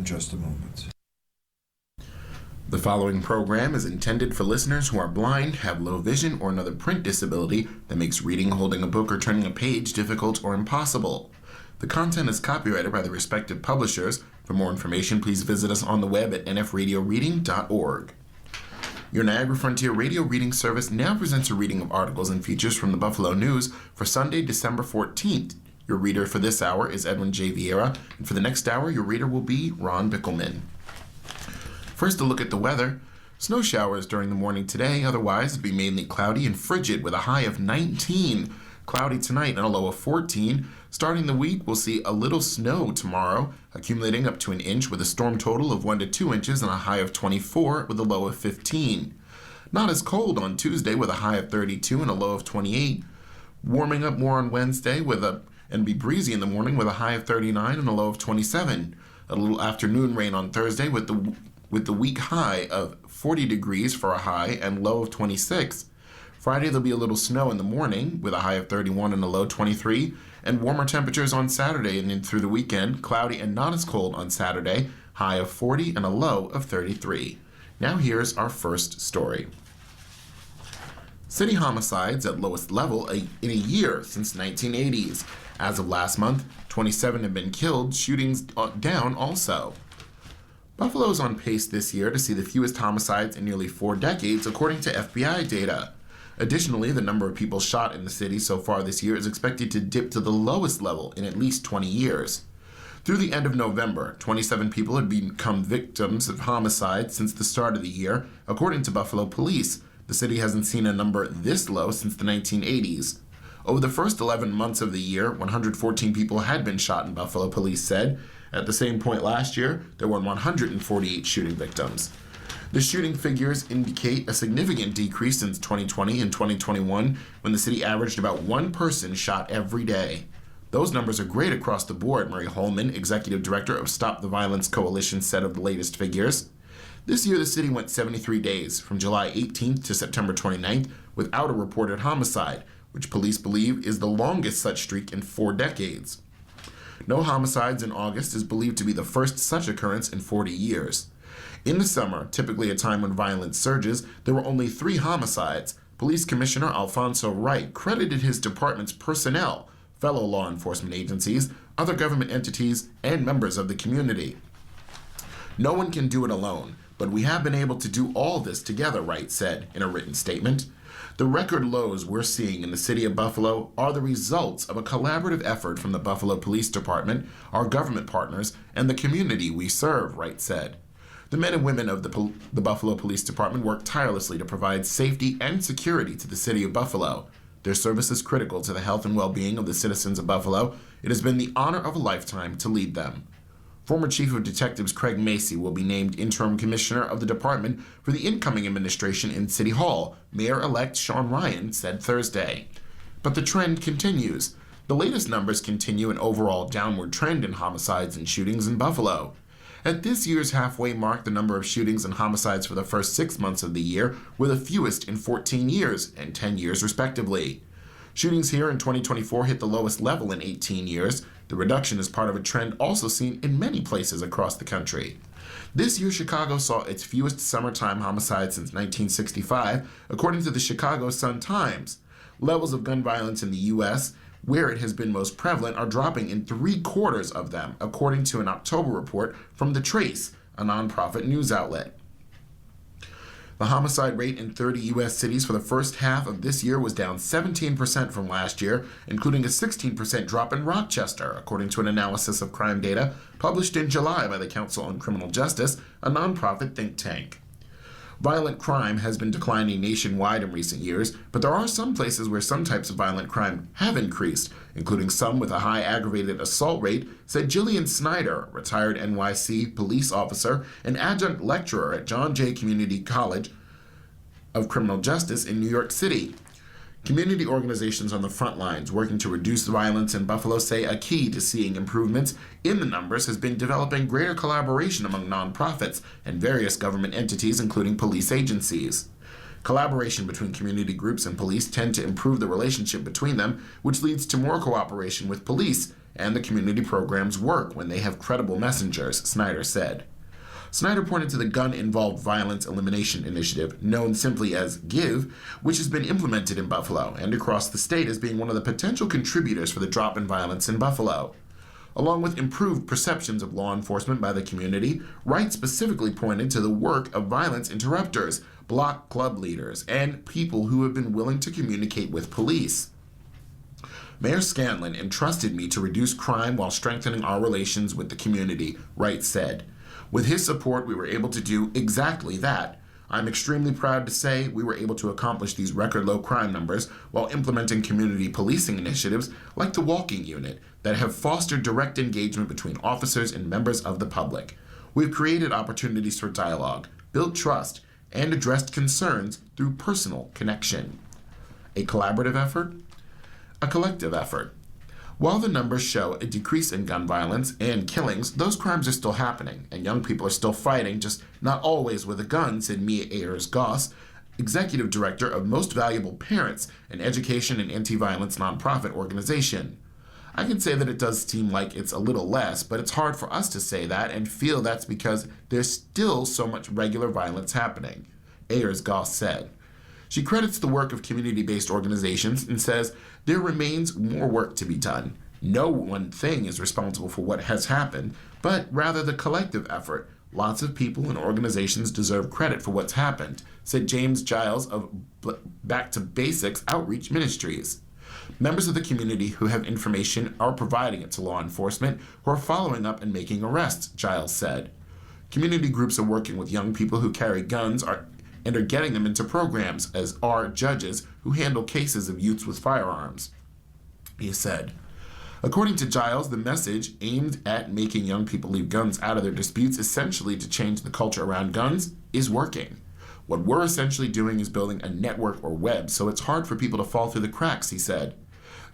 in just a moment. The following program is intended for listeners who are blind, have low vision, or another print disability that makes reading, holding a book, or turning a page difficult or impossible. The content is copyrighted by the respective publishers. For more information, please visit us on the web at nfradioreading.org. Your Niagara Frontier Radio Reading Service now presents a reading of articles and features from the Buffalo News for Sunday, December 14th. Your reader for this hour is Edwin J. Vieira, and for the next hour, your reader will be Ron Bickelman. First, a look at the weather. Snow showers during the morning today, otherwise it'll be mainly cloudy and frigid with a high of 19. Cloudy tonight and a low of 14. Starting the week, we'll see a little snow tomorrow, accumulating up to an inch with a storm total of 1 to 2 inches and a high of 24 with a low of 15. Not as cold on Tuesday with a high of 32 and a low of 28. Warming up more on Wednesday and be breezy in the morning with a high of 39 and a low of 27. A little afternoon rain on Thursday with the week high of 40 degrees for a high and low of 26. Friday, there'll be a little snow in the morning with a high of 31 and a low 23, and warmer temperatures on Saturday and then through the weekend, cloudy and not as cold on Saturday, high of 40 and a low of 33. Now here's our first story. City homicides at lowest level in a year since 1980s. As of last month, 27 have been killed, shootings down also. Buffalo is on pace this year to see the fewest homicides in nearly 4 decades, according to FBI data. Additionally, the number of people shot in the city so far this year is expected to dip to the lowest level in at least 20 years. Through the end of November, 27 people had become victims of homicide since the start of the year, according to Buffalo Police. The city hasn't seen a number this low since the 1980s. Over the first 11 months of the year, 114 people had been shot in Buffalo, police said. At the same point last year, there were 148 shooting victims. The shooting figures indicate a significant decrease since 2020 and 2021, when the city averaged about 1 person shot every day. Those numbers are great across the board, Murray Holman, executive director of Stop the Violence Coalition, said of the latest figures. This year, the city went 73 days, from July 18th to September 29th, without a reported homicide, which police believe is the longest such streak in 4 decades. No homicides in August is believed to be the first such occurrence in 40 years. In the summer, typically a time when violence surges, there were only 3 homicides. Police Commissioner Alfonso Wright credited his department's personnel, fellow law enforcement agencies, other government entities, and members of the community. No one can do it alone, but we have been able to do all this together, Wright said in a written statement. The record lows we're seeing in the city of Buffalo are the results of a collaborative effort from the Buffalo Police Department, our government partners, and the community we serve, Wright said. The men and women of the Buffalo Police Department work tirelessly to provide safety and security to the city of Buffalo. Their service is critical to the health and well-being of the citizens of Buffalo. It has been the honor of a lifetime to lead them. Former Chief of Detectives Craig Macy will be named interim commissioner of the department for the incoming administration in City Hall, Mayor-elect Sean Ryan said Thursday. But the trend continues. The latest numbers continue an overall downward trend in homicides and shootings in Buffalo. At this year's halfway mark, the number of shootings and homicides for the first 6 months of the year were the fewest in 14 years and 10 years respectively. Shootings here in 2024 hit the lowest level in 18 years. The reduction is part of a trend also seen in many places across the country. This year, Chicago saw its fewest summertime homicides since 1965, according to the Chicago Sun-Times. Levels of gun violence in the U.S., where it has been most prevalent, are dropping in 3/4 of them, according to an October report from The Trace, a nonprofit news outlet. The homicide rate in 30 U.S. cities for the first half of this year was down 17% from last year, including a 16% drop in Rochester, according to an analysis of crime data published in July by the Council on Criminal Justice, a nonprofit think tank. Violent crime has been declining nationwide in recent years, but there are some places where some types of violent crime have increased, including some with a high aggravated assault rate, said Jillian Snyder, retired NYC police officer and adjunct lecturer at John Jay Community College of Criminal Justice in New York City. Community organizations on the front lines working to reduce violence in Buffalo say a key to seeing improvements in the numbers has been developing greater collaboration among nonprofits and various government entities, including police agencies. Collaboration between community groups and police tend to improve the relationship between them, which leads to more cooperation with police, and the community programs work when they have credible messengers, Snyder said. Snyder pointed to the Gun-Involved Violence Elimination Initiative, known simply as GIVE, which has been implemented in Buffalo and across the state as being one of the potential contributors for the drop in violence in Buffalo. Along with improved perceptions of law enforcement by the community, Wright specifically pointed to the work of violence interrupters, block club leaders, and people who have been willing to communicate with police. Mayor Scanlon entrusted me to reduce crime while strengthening our relations with the community, Wright said. With his support, we were able to do exactly that. I'm extremely proud to say we were able to accomplish these record low crime numbers while implementing community policing initiatives like the walking unit that have fostered direct engagement between officers and members of the public. We've created opportunities for dialogue, built trust, and addressed concerns through personal connection. A collaborative effort? A collective effort. While the numbers show a decrease in gun violence and killings, those crimes are still happening, and young people are still fighting, just not always with a gun, said Mia Ayers-Goss, executive director of Most Valuable Parents, an education and anti-violence nonprofit organization. I can say that it does seem like it's a little less, but it's hard for us to say that and feel that's because there's still so much regular violence happening, Ayers-Goss said. She credits the work of community-based organizations and says there remains more work to be done. No one thing is responsible for what has happened, but rather the collective effort. Lots of people and organizations deserve credit for what's happened, said James Giles of Back to Basics Outreach Ministries. Members of the community who have information are providing it to law enforcement who are following up and making arrests, Giles said. Community groups are working with young people who carry guns and are getting them into programs, as are judges who handle cases of youths with firearms, he said. According to Giles, the message aimed at making young people leave guns out of their disputes, essentially to change the culture around guns, is working. What we're essentially doing is building a network or web, so it's hard for people to fall through the cracks, he said.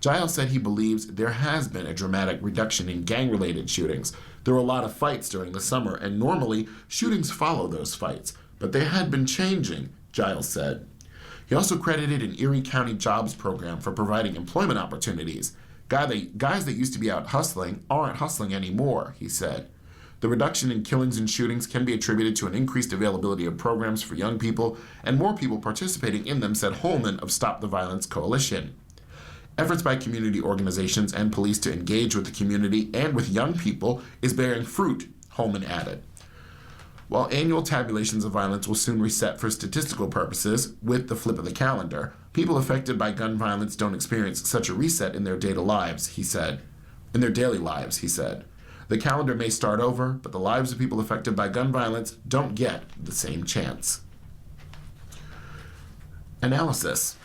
Giles said he believes there has been a dramatic reduction in gang-related shootings. There were a lot of fights during the summer, and normally shootings follow those fights. But they had been changing, Giles said. He also credited an Erie County jobs program for providing employment opportunities. Guys that used to be out hustling aren't hustling anymore, he said. The reduction in killings and shootings can be attributed to an increased availability of programs for young people and more people participating in them, said Holman of Stop the Violence Coalition. Efforts by community organizations and police to engage with the community and with young people is bearing fruit, Holman added. While annual tabulations of violence will soon reset for statistical purposes with the flip of the calendar, people affected by gun violence don't experience such a reset in their daily lives, he said. The calendar may start over, but the lives of people affected by gun violence don't get the same chance. Analysis.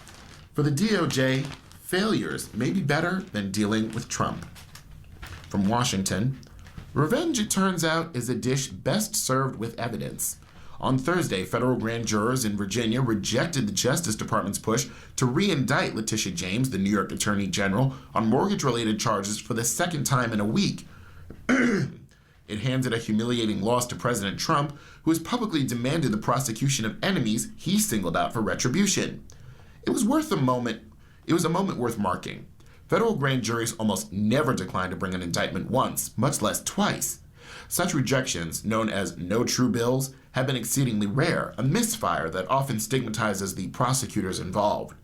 For the DOJ, failures may be better than dealing with Trump. From Washington, revenge, it turns out, is a dish best served with evidence. On Thursday, federal grand jurors in Virginia rejected the Justice Department's push to re-indict Letitia James, the New York Attorney General, on mortgage-related charges for the second time in a week. It handed a humiliating loss to President Trump, who has publicly demanded the prosecution of enemies he singled out for retribution. It was a moment worth marking. Federal grand juries almost never decline to bring an indictment once, much less twice. Such rejections, known as no true bills, have been exceedingly rare, a misfire that often stigmatizes the prosecutors involved.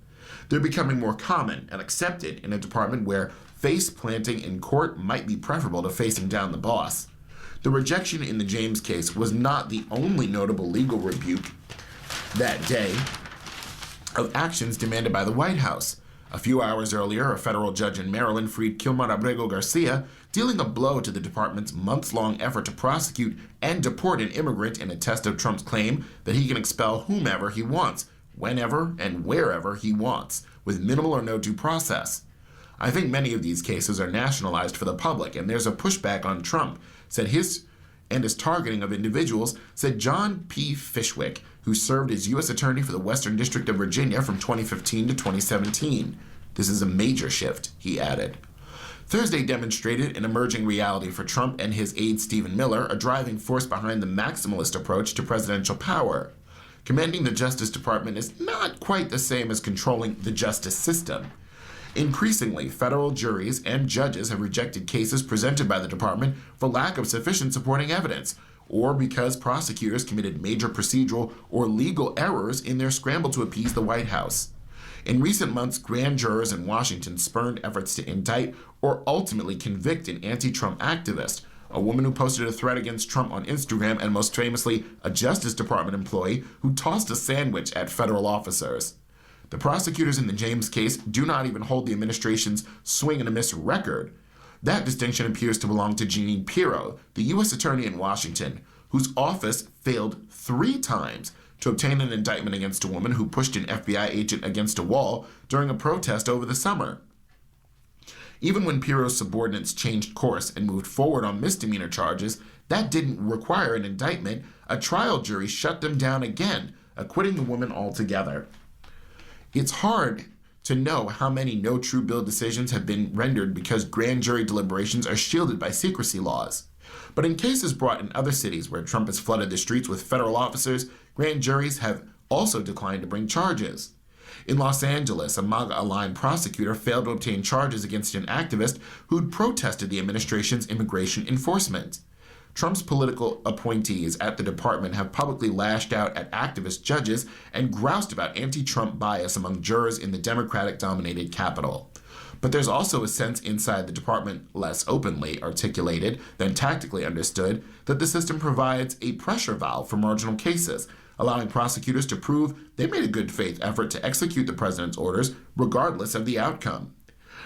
They're becoming more common and accepted in a department where face planting in court might be preferable to facing down the boss. The rejection in the James case was not the only notable legal rebuke that day of actions demanded by the White House. A few hours earlier, a federal judge in Maryland freed Kilmar Abrego Garcia, dealing a blow to the department's months-long effort to prosecute and deport an immigrant in a test of Trump's claim that he can expel whomever he wants, whenever and wherever he wants, with minimal or no due process. I think many of these cases are nationalized for the public, and there's a pushback on Trump, said his targeting of individuals, said John P. Fishwick, who served as U.S. Attorney for the Western District of Virginia from 2015 to 2017. This is a major shift, he added. Thursday demonstrated an emerging reality for Trump and his aide Stephen Miller, a driving force behind the maximalist approach to presidential power. Commanding the Justice Department is not quite the same as controlling the justice system. Increasingly, federal juries and judges have rejected cases presented by the department for lack of sufficient supporting evidence, or because prosecutors committed major procedural or legal errors in their scramble to appease the White House. In recent months, grand jurors in Washington spurned efforts to indict or ultimately convict an anti-Trump activist, a woman who posted a threat against Trump on Instagram, and most famously, a Justice Department employee who tossed a sandwich at federal officers. The prosecutors in the James case do not even hold the administration's swing and a miss record. That distinction appears to belong to Jeanine Pirro, the U.S. Attorney in Washington, whose office failed 3 times to obtain an indictment against a woman who pushed an FBI agent against a wall during a protest over the summer. Even when Pirro's subordinates changed course and moved forward on misdemeanor charges, that didn't require an indictment. A trial jury shut them down again, acquitting the woman altogether. It's hard to know how many no true bill decisions have been rendered because grand jury deliberations are shielded by secrecy laws. But in cases brought in other cities where Trump has flooded the streets with federal officers, grand juries have also declined to bring charges. In Los Angeles, a MAGA-aligned prosecutor failed to obtain charges against an activist who'd protested the administration's immigration enforcement. Trump's political appointees at the department have publicly lashed out at activist judges and groused about anti-Trump bias among jurors in the Democratic-dominated Capitol. But there's also a sense inside the department, less openly articulated than tactically understood, that the system provides a pressure valve for marginal cases, allowing prosecutors to prove they made a good faith effort to execute the president's orders regardless of the outcome.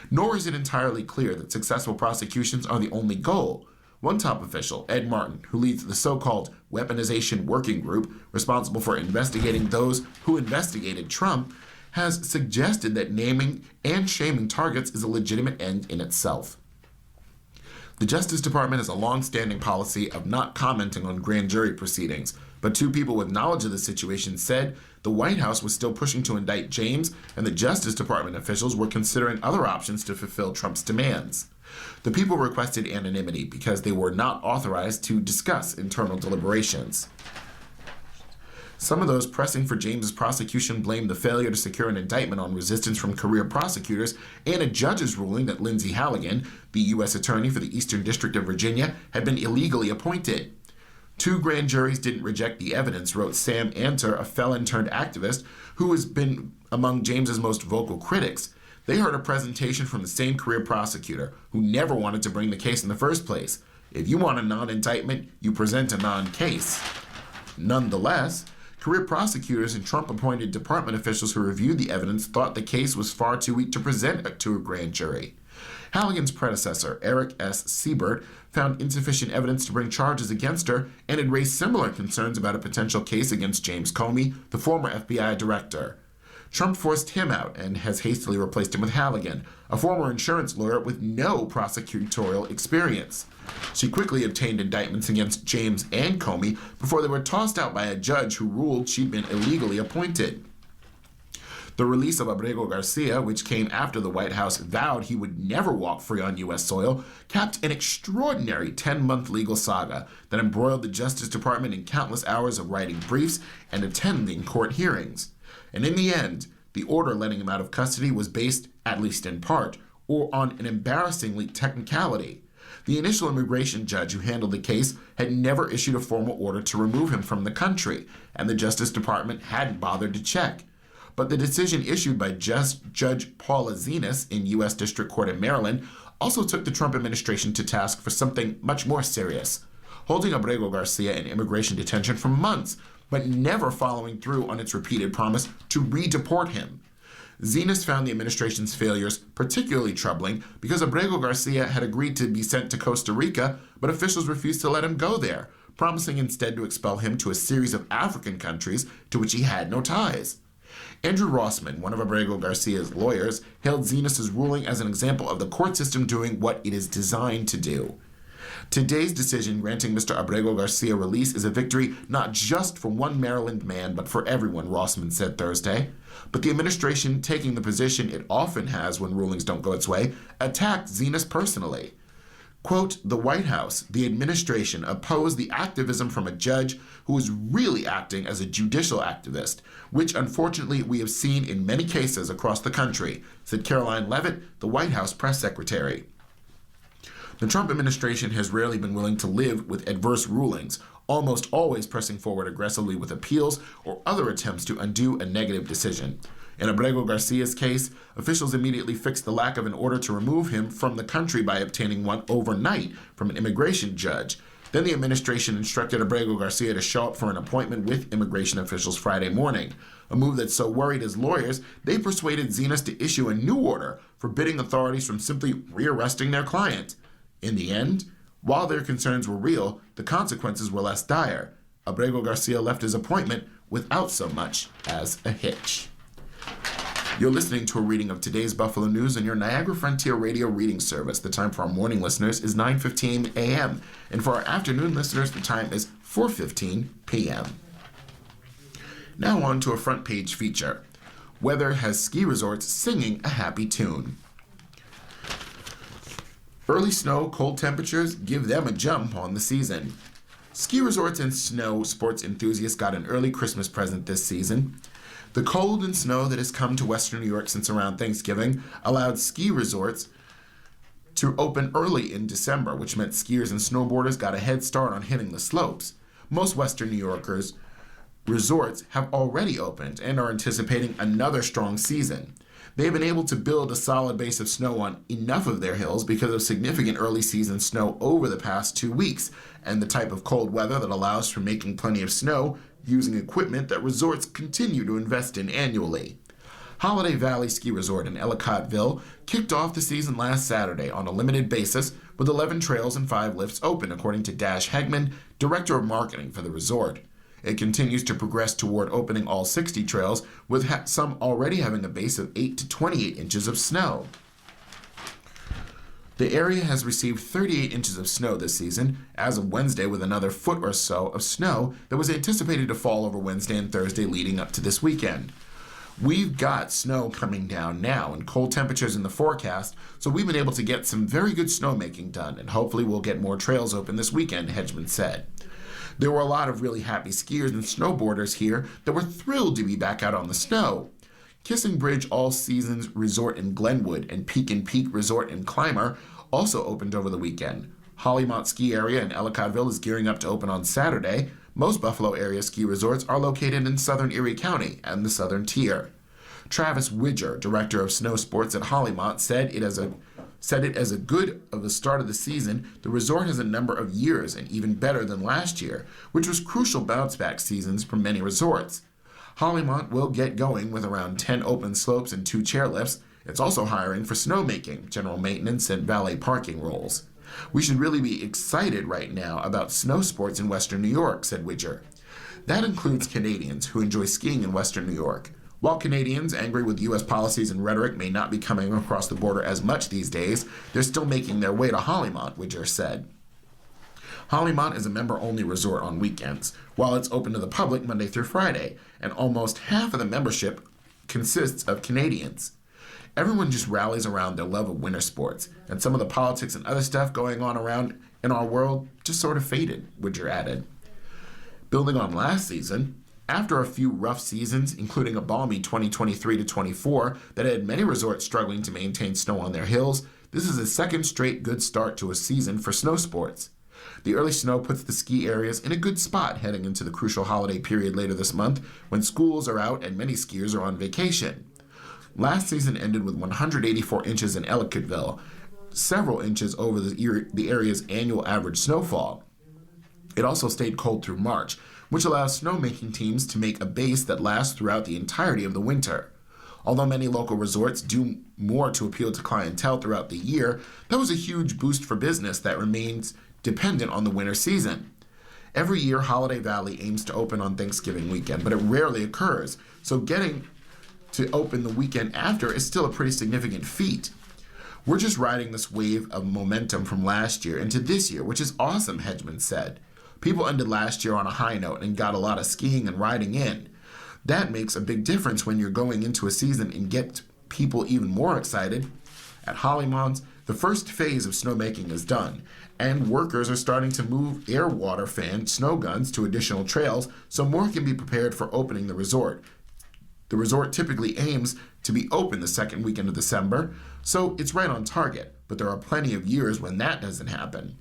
Nor is it entirely clear that successful prosecutions are the only goal. One top official, Ed Martin, who leads the so-called Weaponization Working Group responsible for investigating those who investigated Trump, has suggested that naming and shaming targets is a legitimate end in itself. The Justice Department has a long-standing policy of not commenting on grand jury proceedings, but 2 people with knowledge of the situation said the White House was still pushing to indict James, and the Justice Department officials were considering other options to fulfill Trump's demands. The people requested anonymity because they were not authorized to discuss internal deliberations. Some of those pressing for James's prosecution blamed the failure to secure an indictment on resistance from career prosecutors and a judge's ruling that Lindsey Halligan, the U.S. Attorney for the Eastern District of Virginia, had been illegally appointed. 2 grand juries didn't reject the evidence, wrote Sam Anter, a felon-turned-activist who has been among James's most vocal critics. They heard a presentation from the same career prosecutor who never wanted to bring the case in the first place. If you want a non-indictment, you present a non-case. Nonetheless, career prosecutors and Trump-appointed department officials who reviewed the evidence thought the case was far too weak to present to a grand jury. Halligan's predecessor, Eric S. Siebert, found insufficient evidence to bring charges against her and had raised similar concerns about a potential case against James Comey, the former FBI director. Trump forced him out and has hastily replaced him with Halligan, a former insurance lawyer with no prosecutorial experience. She quickly obtained indictments against James and Comey before they were tossed out by a judge who ruled she'd been illegally appointed. The release of Abrego Garcia, which came after the White House vowed he would never walk free on U.S. soil, capped an extraordinary 10-month legal saga that embroiled the Justice Department in countless hours of writing briefs and attending court hearings. And in the end, the order letting him out of custody was based, at least in part, or on an embarrassingly technicality. The initial immigration judge who handled the case had never issued a formal order to remove him from the country, and the Justice Department hadn't bothered to check. But the decision issued by Judge Paula Zenas in U.S. District Court in Maryland also took the Trump administration to task for something much more serious, holding Abrego Garcia in immigration detention for months, but never following through on its repeated promise to redeport him. Zenas found the administration's failures particularly troubling because Abrego Garcia had agreed to be sent to Costa Rica, but officials refused to let him go there, promising instead to expel him to a series of African countries to which he had no ties. Andrew Rossman, one of Abrego Garcia's lawyers, hailed Zenas' ruling as an example of the court system doing what it is designed to do. Today's decision granting Mr. Abrego Garcia release is a victory not just for one Maryland man, but for everyone, Rossman said Thursday. But the administration, taking the position it often has when rulings don't go its way, attacked Zenas personally. Quote, the White House, the administration, opposed the activism from a judge who was really acting as a judicial activist, which unfortunately we have seen in many cases across the country, said Caroline Leavitt, the White House press secretary. The Trump administration has rarely been willing to live with adverse rulings, almost always pressing forward aggressively with appeals or other attempts to undo a negative decision. In Abrego Garcia's case, officials immediately fixed the lack of an order to remove him from the country by obtaining one overnight from an immigration judge. Then the administration instructed Abrego Garcia to show up for an appointment with immigration officials Friday morning, a move that so worried his lawyers, they persuaded Zenas to issue a new order forbidding authorities from simply rearresting their client. In the end, while their concerns were real, the consequences were less dire. Abrego Garcia left his appointment without so much as a hitch. You're listening to a reading of today's Buffalo News on your Niagara Frontier Radio reading service. The time for our morning listeners is 9:15 a.m. And for our afternoon listeners, the time is 4:15 p.m. Now on to a front page feature. Weather has ski resorts singing a happy tune. Early snow, cold temperatures give them a jump on the season. Ski resorts and snow sports enthusiasts got an early Christmas present this season. The cold and snow that has come to Western New York since around Thanksgiving allowed ski resorts to open early in December, which meant skiers and snowboarders got a head start on hitting the slopes. Most Western New Yorkers' resorts have already opened and are anticipating another strong season. They've been able to build a solid base of snow on enough of their hills because of significant early season snow over the past 2 weeks and the type of cold weather that allows for making plenty of snow using equipment that resorts continue to invest in annually. Holiday Valley Ski Resort in Ellicottville kicked off the season last Saturday on a limited basis with 11 trails and 5 lifts open, according to Dash Hegman, Director of Marketing for the resort. It continues to progress toward opening all 60 trails, with some already having a base of 8 to 28 inches of snow. The area has received 38 inches of snow this season, as of Wednesday, with another foot or so of snow that was anticipated to fall over Wednesday and Thursday leading up to this weekend. We've got snow coming down now and cold temperatures in the forecast, so we've been able to get some very good snowmaking done, and hopefully we'll get more trails open this weekend, Hedgeman said. There were a lot of really happy skiers and snowboarders here that were thrilled to be back out on the snow. Kissing Bridge All Seasons Resort in Glenwood and Peak and Peak Resort in Clymer also opened over the weekend. Hollymont Ski Area in Ellicottville is gearing up to open on Saturday. Most Buffalo area ski resorts are located in southern Erie County and the Southern Tier. Travis Widger, director of snow sports at Hollymont, said it as a good of the start of the season. The resort has a number of years and even better than last year, which was crucial bounce-back seasons for many resorts. Hollymont will get going with around 10 open slopes and 2 chairlifts. It's also hiring for snowmaking, general maintenance, and valet parking roles. We should really be excited right now about snow sports in Western New York, said Widger. That includes Canadians who enjoy skiing in Western New York. While Canadians, angry with U.S. policies and rhetoric, may not be coming across the border as much these days, they're still making their way to Hollymont, Widger said. Hollymont is a member-only resort on weekends, while it's open to the public Monday through Friday, and almost half of the membership consists of Canadians. Everyone just rallies around their love of winter sports, and some of the politics and other stuff going on around in our world just sort of faded, Widger added. Building on last season, after a few rough seasons, including a balmy 2023-24 that had many resorts struggling to maintain snow on their hills, this is a second straight good start to a season for snow sports. The early snow puts the ski areas in a good spot heading into the crucial holiday period later this month when schools are out and many skiers are on vacation. Last season ended with 184 inches in Ellicottville, several inches over the area's annual average snowfall. It also stayed cold through March, which allows snowmaking teams to make a base that lasts throughout the entirety of the winter. Although many local resorts do more to appeal to clientele throughout the year, that was a huge boost for business that remains dependent on the winter season. Every year, Holiday Valley aims to open on Thanksgiving weekend, but it rarely occurs, so getting to open the weekend after is still a pretty significant feat. We're just riding this wave of momentum from last year into this year, which is awesome, Hedgeman said. People ended last year on a high note and got a lot of skiing and riding in. That makes a big difference when you're going into a season and get people even more excited. At Hollymont, The first phase of snowmaking is done, and workers are starting to move air-water fan snow guns to additional trails so more can be prepared for opening the resort. The resort typically aims to be open the second weekend of December, so it's right on target, but there are plenty of years when that doesn't happen.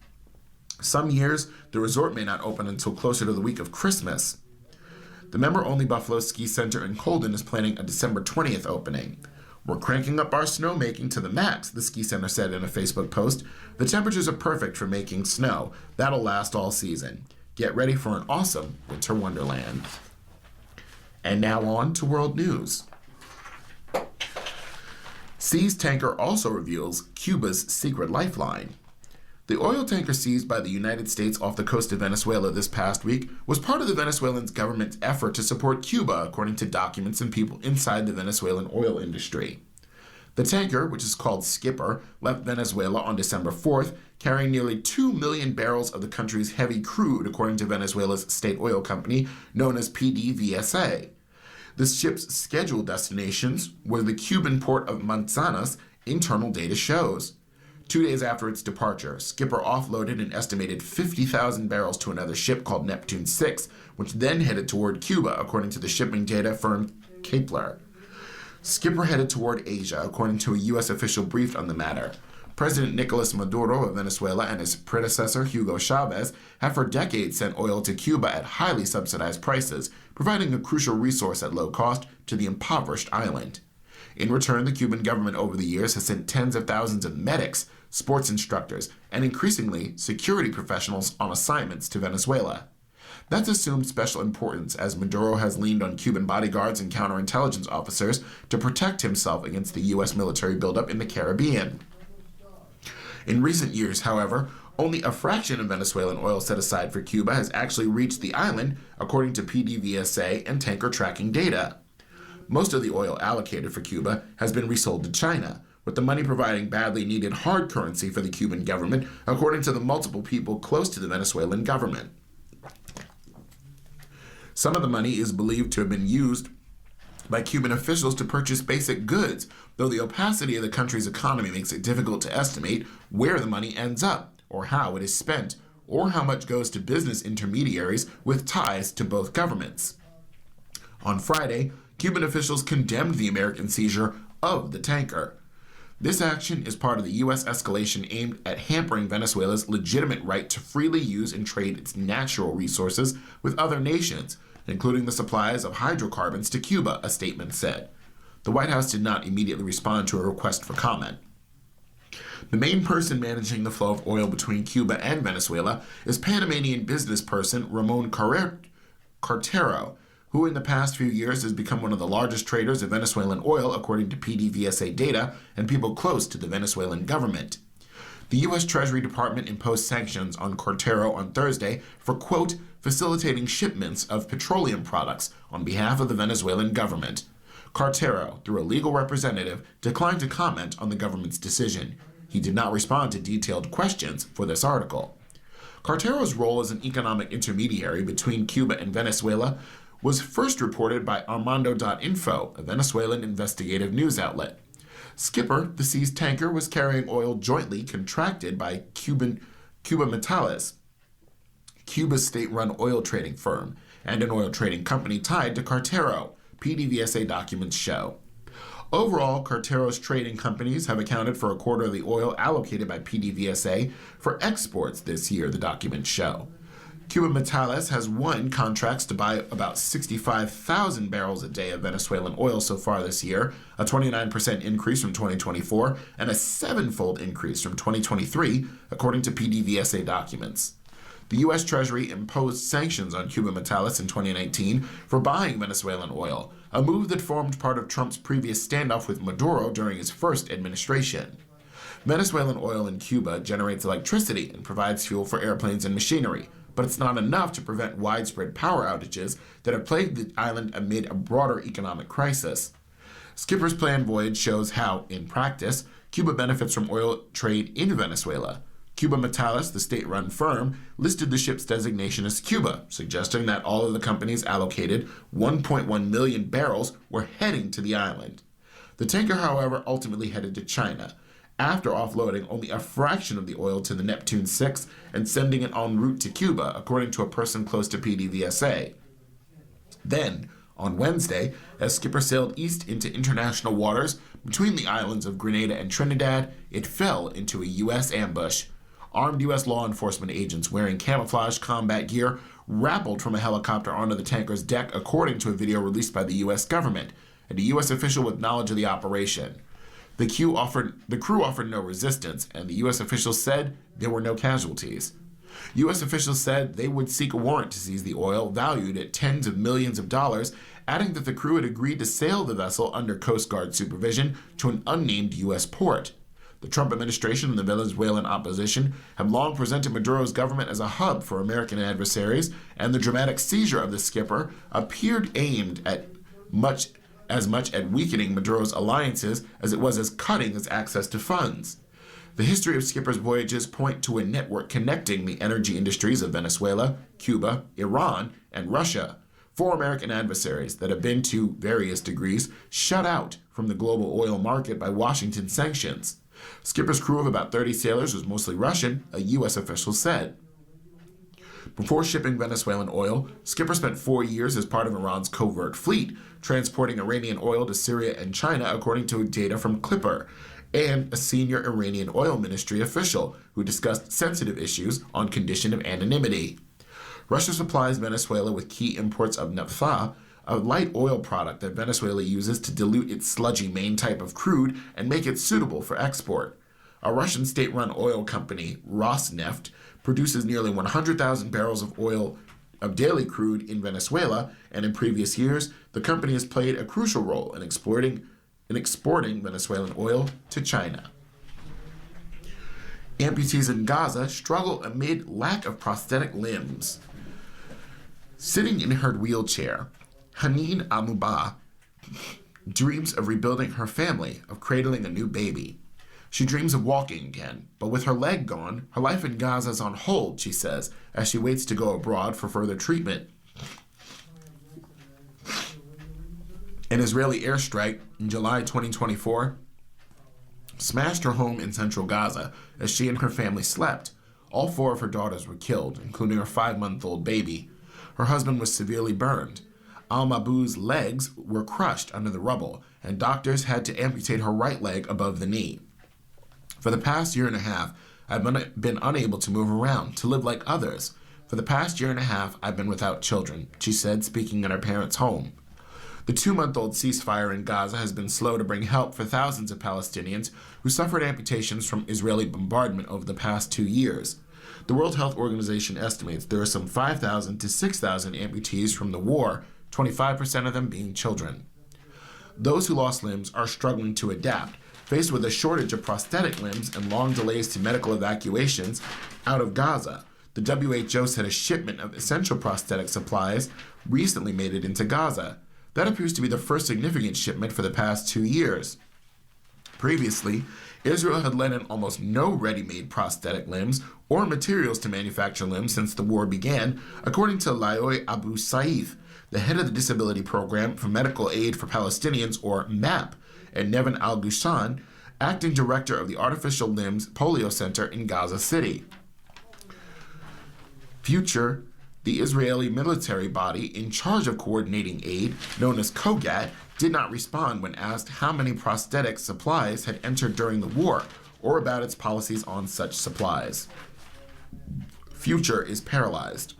Some years, the resort may not open until closer to the week of Christmas. The member-only Buffalo Ski Center in Colden is planning a December 20th opening. "We're cranking up our snowmaking to the max," the ski center said in a Facebook post. "The temperatures are perfect for making snow. That'll last all season. Get ready for an awesome winter wonderland." And now on to world news. Seized tanker also reveals Cuba's secret lifeline. The oil tanker seized by the United States off the coast of Venezuela this past week was part of the Venezuelan government's effort to support Cuba, according to documents and people inside the Venezuelan oil industry. The tanker, which is called Skipper, left Venezuela on December 4th, carrying nearly 2 million barrels of the country's heavy crude, according to Venezuela's state oil company, known as PDVSA. The ship's scheduled destinations were the Cuban port of Manzanas, internal data shows. 2 days after its departure, Skipper offloaded an estimated 50,000 barrels to another ship called Neptune 6, which then headed toward Cuba, according to the shipping data firm Kepler. Skipper headed toward Asia, according to a U.S. official briefed on the matter. President Nicolas Maduro of Venezuela and his predecessor Hugo Chavez have for decades sent oil to Cuba at highly subsidized prices, providing a crucial resource at low cost to the impoverished island. In return, the Cuban government over the years has sent tens of thousands of medics, sports instructors, and increasingly security professionals on assignments to Venezuela. That's assumed special importance as Maduro has leaned on Cuban bodyguards and counterintelligence officers to protect himself against the U.S. military buildup in the Caribbean. In recent years, however, only a fraction of Venezuelan oil set aside for Cuba has actually reached the island, according to PDVSA and tanker tracking data. Most of the oil allocated for Cuba has been resold to China, with the money providing badly needed hard currency for the Cuban government, according to the multiple people close to the Venezuelan government. Some of the money is believed to have been used by Cuban officials to purchase basic goods, though the opacity of the country's economy makes it difficult to estimate where the money ends up, or how it is spent, or how much goes to business intermediaries with ties to both governments. On Friday, Cuban officials condemned the American seizure of the tanker. This action is part of the U.S. escalation aimed at hampering Venezuela's legitimate right to freely use and trade its natural resources with other nations, including the supplies of hydrocarbons to Cuba, a statement said. The White House did not immediately respond to a request for comment. The main person managing the flow of oil between Cuba and Venezuela is Panamanian business person Ramon Cartero, who in the past few years has become one of the largest traders of Venezuelan oil, according to PDVSA data and people close to the Venezuelan government. The U.S. Treasury Department imposed sanctions on Cartero on Thursday for, quote, facilitating shipments of petroleum products on behalf of the Venezuelan government. Cartero, through a legal representative, declined to comment on the government's decision. He did not respond to detailed questions for this article. Cartero's role as an economic intermediary between Cuba and Venezuela was first reported by Armando.info, a Venezuelan investigative news outlet. Skipper, the seized tanker, was carrying oil jointly contracted by Cuba Metales, Cuba's state-run oil trading firm, and an oil trading company tied to Cartero, PDVSA documents show. Overall, Cartero's trading companies have accounted for a quarter of the oil allocated by PDVSA for exports this year, the documents show. Cuba Metales has won contracts to buy about 65,000 barrels a day of Venezuelan oil so far this year, a 29% increase from 2024, and a sevenfold increase from 2023, according to PDVSA documents. The U.S. Treasury imposed sanctions on Cuba Metales in 2019 for buying Venezuelan oil, a move that formed part of Trump's previous standoff with Maduro during his first administration. Venezuelan oil in Cuba generates electricity and provides fuel for airplanes and machinery, but it's not enough to prevent widespread power outages that have plagued the island amid a broader economic crisis. Skipper's planned voyage shows how, in practice, Cuba benefits from oil trade in Venezuela. Cuba Metales, the state-run firm, listed the ship's designation as Cuba, suggesting that all of the company's allocated 1.1 million barrels were heading to the island. The tanker, however, ultimately headed to China, after offloading only a fraction of the oil to the Neptune 6 and sending it en route to Cuba, according to a person close to PDVSA. Then, on Wednesday, as Skipper sailed east into international waters between the islands of Grenada and Trinidad, it fell into a U.S. ambush. Armed U.S. law enforcement agents wearing camouflage combat gear rappelled from a helicopter onto the tanker's deck, according to a video released by the U.S. government, and a U.S. official with knowledge of the operation. The crew offered no resistance, and the U.S. officials said there were no casualties. U.S. officials said they would seek a warrant to seize the oil, valued at tens of millions of dollars, adding that the crew had agreed to sail the vessel under Coast Guard supervision to an unnamed U.S. port. The Trump administration and the Venezuelan opposition have long presented Maduro's government as a hub for American adversaries, and the dramatic seizure of the skipper appeared aimed at as much at weakening Maduro's alliances as it was as cutting his access to funds. The history of Skipper's voyages point to a network connecting the energy industries of Venezuela, Cuba, Iran, and Russia, four American adversaries that have been, to various degrees, shut out from the global oil market by Washington sanctions. Skipper's crew of about 30 sailors was mostly Russian, a U.S. official said. Before shipping Venezuelan oil, Skipper spent 4 years as part of Iran's covert fleet, transporting Iranian oil to Syria and China, according to data from Clipper, and a senior Iranian oil ministry official who discussed sensitive issues on condition of anonymity. Russia supplies Venezuela with key imports of naphtha, a light oil product that Venezuela uses to dilute its sludgy main type of crude and make it suitable for export. A Russian state-run oil company, Rosneft, produces nearly 100,000 barrels of oil of daily crude in Venezuela, and in previous years, the company has played a crucial role in exporting Venezuelan oil to China. Amputees in Gaza struggle amid lack of prosthetic limbs. Sitting in her wheelchair, Haneen Almubah dreams of rebuilding her family, of cradling a new baby. She dreams of walking again, but with her leg gone, her life in Gaza is on hold, she says, as she waits to go abroad for further treatment. An Israeli airstrike in July 2024 smashed her home in central Gaza as she and her family slept. All 4 of her daughters were killed, including her 5-month-old baby. Her husband was severely burned. Al-Mabou's legs were crushed under the rubble, and doctors had to amputate her right leg above the knee. For the past year and a half, I've been unable to move around, to live like others. For the past year and a half, I've been without children, she said, speaking in her parents' home. The 2-month-old ceasefire in Gaza has been slow to bring help for thousands of Palestinians who suffered amputations from Israeli bombardment over the past 2 years. The World Health Organization estimates there are some 5,000 to 6,000 amputees from the war, 25% of them being children. Those who lost limbs are struggling to adapt, faced with a shortage of prosthetic limbs and long delays to medical evacuations out of Gaza. The WHO said a shipment of essential prosthetic supplies recently made it into Gaza. That appears to be the first significant shipment for the past 2 years. Previously, Israel had let in almost no ready-made prosthetic limbs or materials to manufacture limbs since the war began, according to Laoui Abu Saif, the head of the Disability Program for Medical Aid for Palestinians, or MAP, and Nevin Al-Gushan, acting director of the Artificial Limbs Polio Center in Gaza City. Future, the Israeli military body in charge of coordinating aid, known as COGAT, did not respond when asked how many prosthetic supplies had entered during the war or about its policies on such supplies. Future is paralyzed.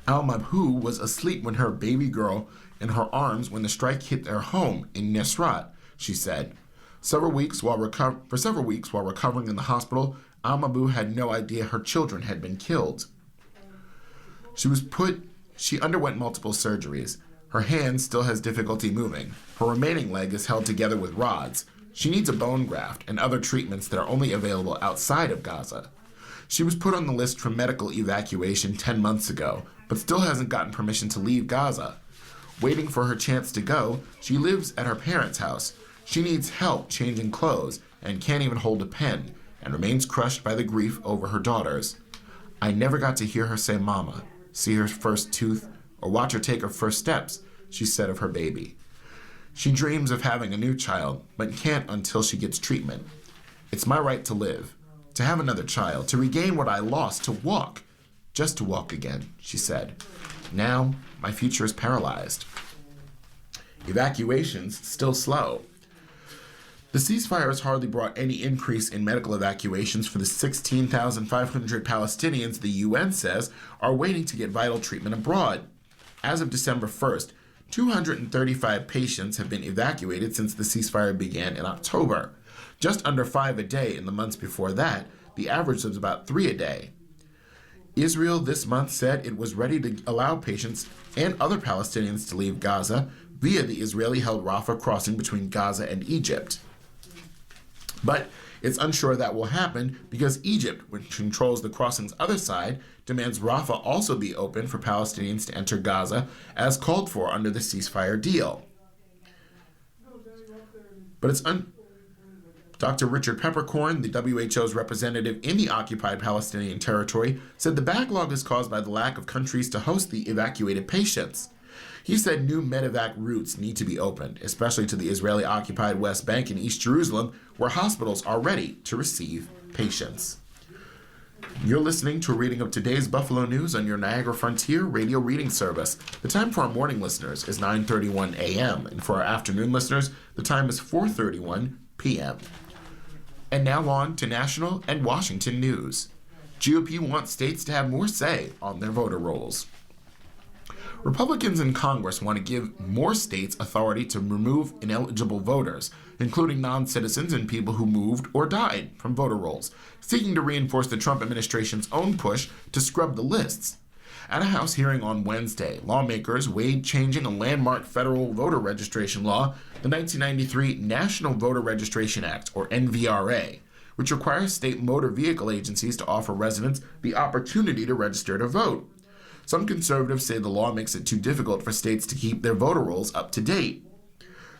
Al-Mabhou was asleep when her baby girl in her arms when the strike hit their home in Nusrat, she said. For several weeks while recovering in the hospital, Al-Mabhou had no idea her children had been killed. She underwent multiple surgeries. Her hand still has difficulty moving. Her remaining leg is held together with rods. She needs a bone graft and other treatments that are only available outside of Gaza. She was put on the list for medical evacuation 10 months ago, but still hasn't gotten permission to leave Gaza. Waiting for her chance to go, she lives at her parents' house. She needs help changing clothes and can't even hold a pen, and remains crushed by the grief over her daughters. I never got to hear her say mama, see her first tooth, or watch her take her first steps, she said of her baby. She dreams of having a new child, but can't until she gets treatment. It's my right to live, to have another child, to regain what I lost, to walk, just to walk again, she said. Now, my future is paralyzed. Evacuations still slow. The ceasefire has hardly brought any increase in medical evacuations for the 16,500 Palestinians the UN says are waiting to get vital treatment abroad. As of December 1st, 235 patients have been evacuated since the ceasefire began in October. Just under 5 a day in the months before that, the average was about 3 a day. Israel this month said it was ready to allow patients and other Palestinians to leave Gaza via the Israeli-held Rafah crossing between Gaza and Egypt. But it's unsure that will happen because Egypt, which controls the crossing's other side, demands Rafah also be open for Palestinians to enter Gaza as called for under the ceasefire deal. But Dr. Richard Peppercorn, the WHO's representative in the occupied Palestinian territory, said the backlog is caused by the lack of countries to host the evacuated patients. He said new medevac routes need to be opened, especially to the Israeli-occupied West Bank and East Jerusalem, where hospitals are ready to receive patients. You're listening to a reading of today's Buffalo News on your Niagara Frontier radio reading service. The time for our morning listeners is 9:31 a.m., and for our afternoon listeners, the time is 4:31 p.m. And now on to national and Washington news. GOP wants states to have more say on their voter rolls. Republicans in Congress want to give more states authority to remove ineligible voters, including non-citizens and people who moved or died from voter rolls, seeking to reinforce the Trump administration's own push to scrub the lists. At a House hearing on Wednesday, lawmakers weighed changing a landmark federal voter registration law, the 1993 National Voter Registration Act, or NVRA, which requires state motor vehicle agencies to offer residents the opportunity to register to vote. Some conservatives say the law makes it too difficult for states to keep their voter rolls up to date.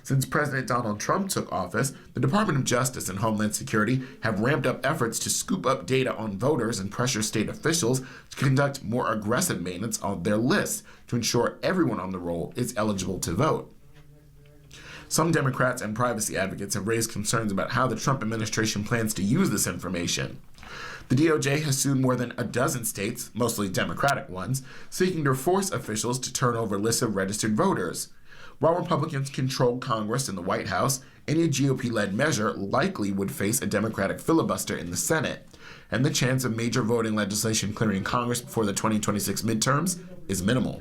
Since President Donald Trump took office, the Department of Justice and Homeland Security have ramped up efforts to scoop up data on voters and pressure state officials to conduct more aggressive maintenance on their lists to ensure everyone on the roll is eligible to vote. Some Democrats and privacy advocates have raised concerns about how the Trump administration plans to use this information. The DOJ has sued more than a dozen states, mostly Democratic ones, seeking to force officials to turn over lists of registered voters. While Republicans control Congress and the White House, any GOP-led measure likely would face a Democratic filibuster in the Senate, and the chance of major voting legislation clearing Congress before the 2026 midterms is minimal.